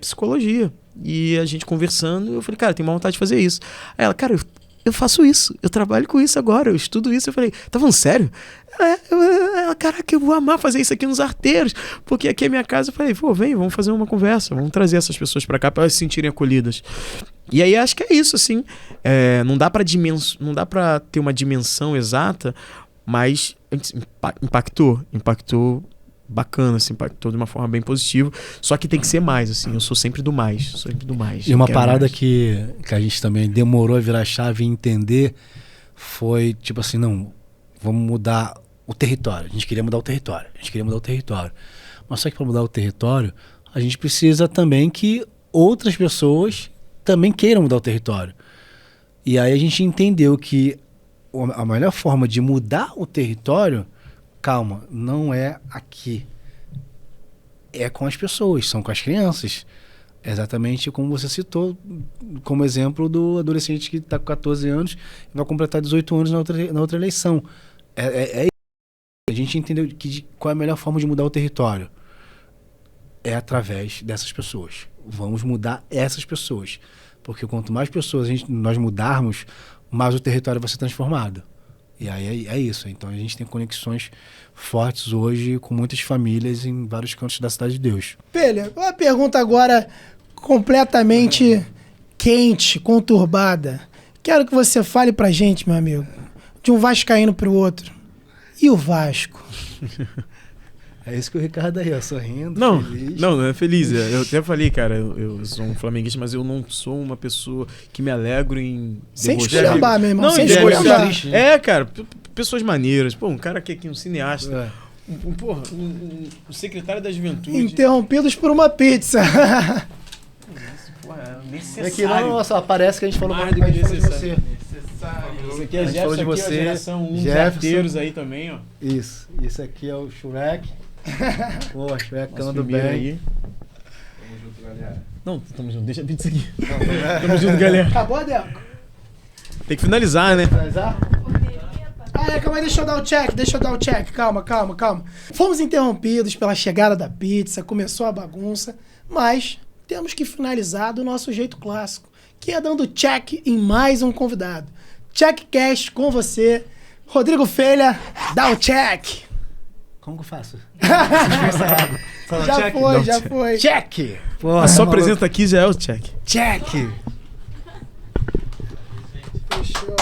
psicologia. E a gente conversando, eu falei, cara, tem uma vontade de fazer isso. Aí ela, cara, eu faço isso, eu trabalho com isso agora, eu estudo isso. Eu falei, tá falando sério? Ela, caraca, eu vou amar fazer isso aqui nos Arteiros, porque aqui é minha casa. Eu falei, pô, vem, vamos fazer uma conversa, vamos trazer essas pessoas pra cá pra elas se sentirem acolhidas. E aí acho que é isso, assim, não dá pra ter uma dimensão exata, mas impactou bacana, assim, impactou de uma forma bem positiva, só que tem que ser mais, assim, eu sou sempre do mais. E uma parada que a gente também demorou a virar a chave e entender foi, tipo assim, não, vamos mudar o território, a gente queria mudar o território, mas só que para mudar o território, a gente precisa também que outras pessoas também queiram mudar o território, e aí a gente entendeu que a melhor forma de mudar o território, calma, não é aqui. É com as pessoas, são com as crianças. Exatamente como você citou, como exemplo do adolescente que está com 14 anos e vai completar 18 anos na outra eleição. A gente entendeu qual é a melhor forma de mudar o território. É através dessas pessoas. Vamos mudar essas pessoas. Porque quanto mais pessoas nós mudarmos, mais o território vai ser transformado. E aí é isso. Então a gente tem conexões fortes hoje com muitas famílias em vários cantos da Cidade de Deus. Pelha, uma pergunta agora completamente quente, conturbada. Quero que você fale pra gente, meu amigo, de um vascaíno pro outro. E o Vasco? É isso que o Ricardo aí, ó, sorrindo, não, feliz. Não é feliz. Eu até falei, cara, eu sou um flamenguista, mas eu não sou uma pessoa que me alegro em... Sem esculhambar, meu irmão, não, sem esculhambar. Cara, pessoas maneiras. Pô, um cara que é aqui, um cineasta. Um secretário da juventude. Interrompidos por uma pizza. Isso, porra, é necessário. É que não, só parece que a gente falou mais do que necessário. Necessário. Isso aqui é Jefferson, de você, geração 1 Jefferson. Arteiros aí também, ó. Isso aqui é o Shrek. Pô, Shrekão do bem. Aí. Tamo junto, galera. Não, tamo junto, deixa a pizza aqui. Tamo junto, galera. Acabou, Deco? Tem que finalizar, né? Calma aí, deixa eu dar o check. Calma. Fomos interrompidos pela chegada da pizza, começou a bagunça, mas temos que finalizar do nosso jeito clássico, que é dando check em mais um convidado. Checkcast com você, Rodrigo Felha, dá o check. Como que eu faço? Já foi. Check! Porra, só apresenta aqui já é o check. Check! Fechou.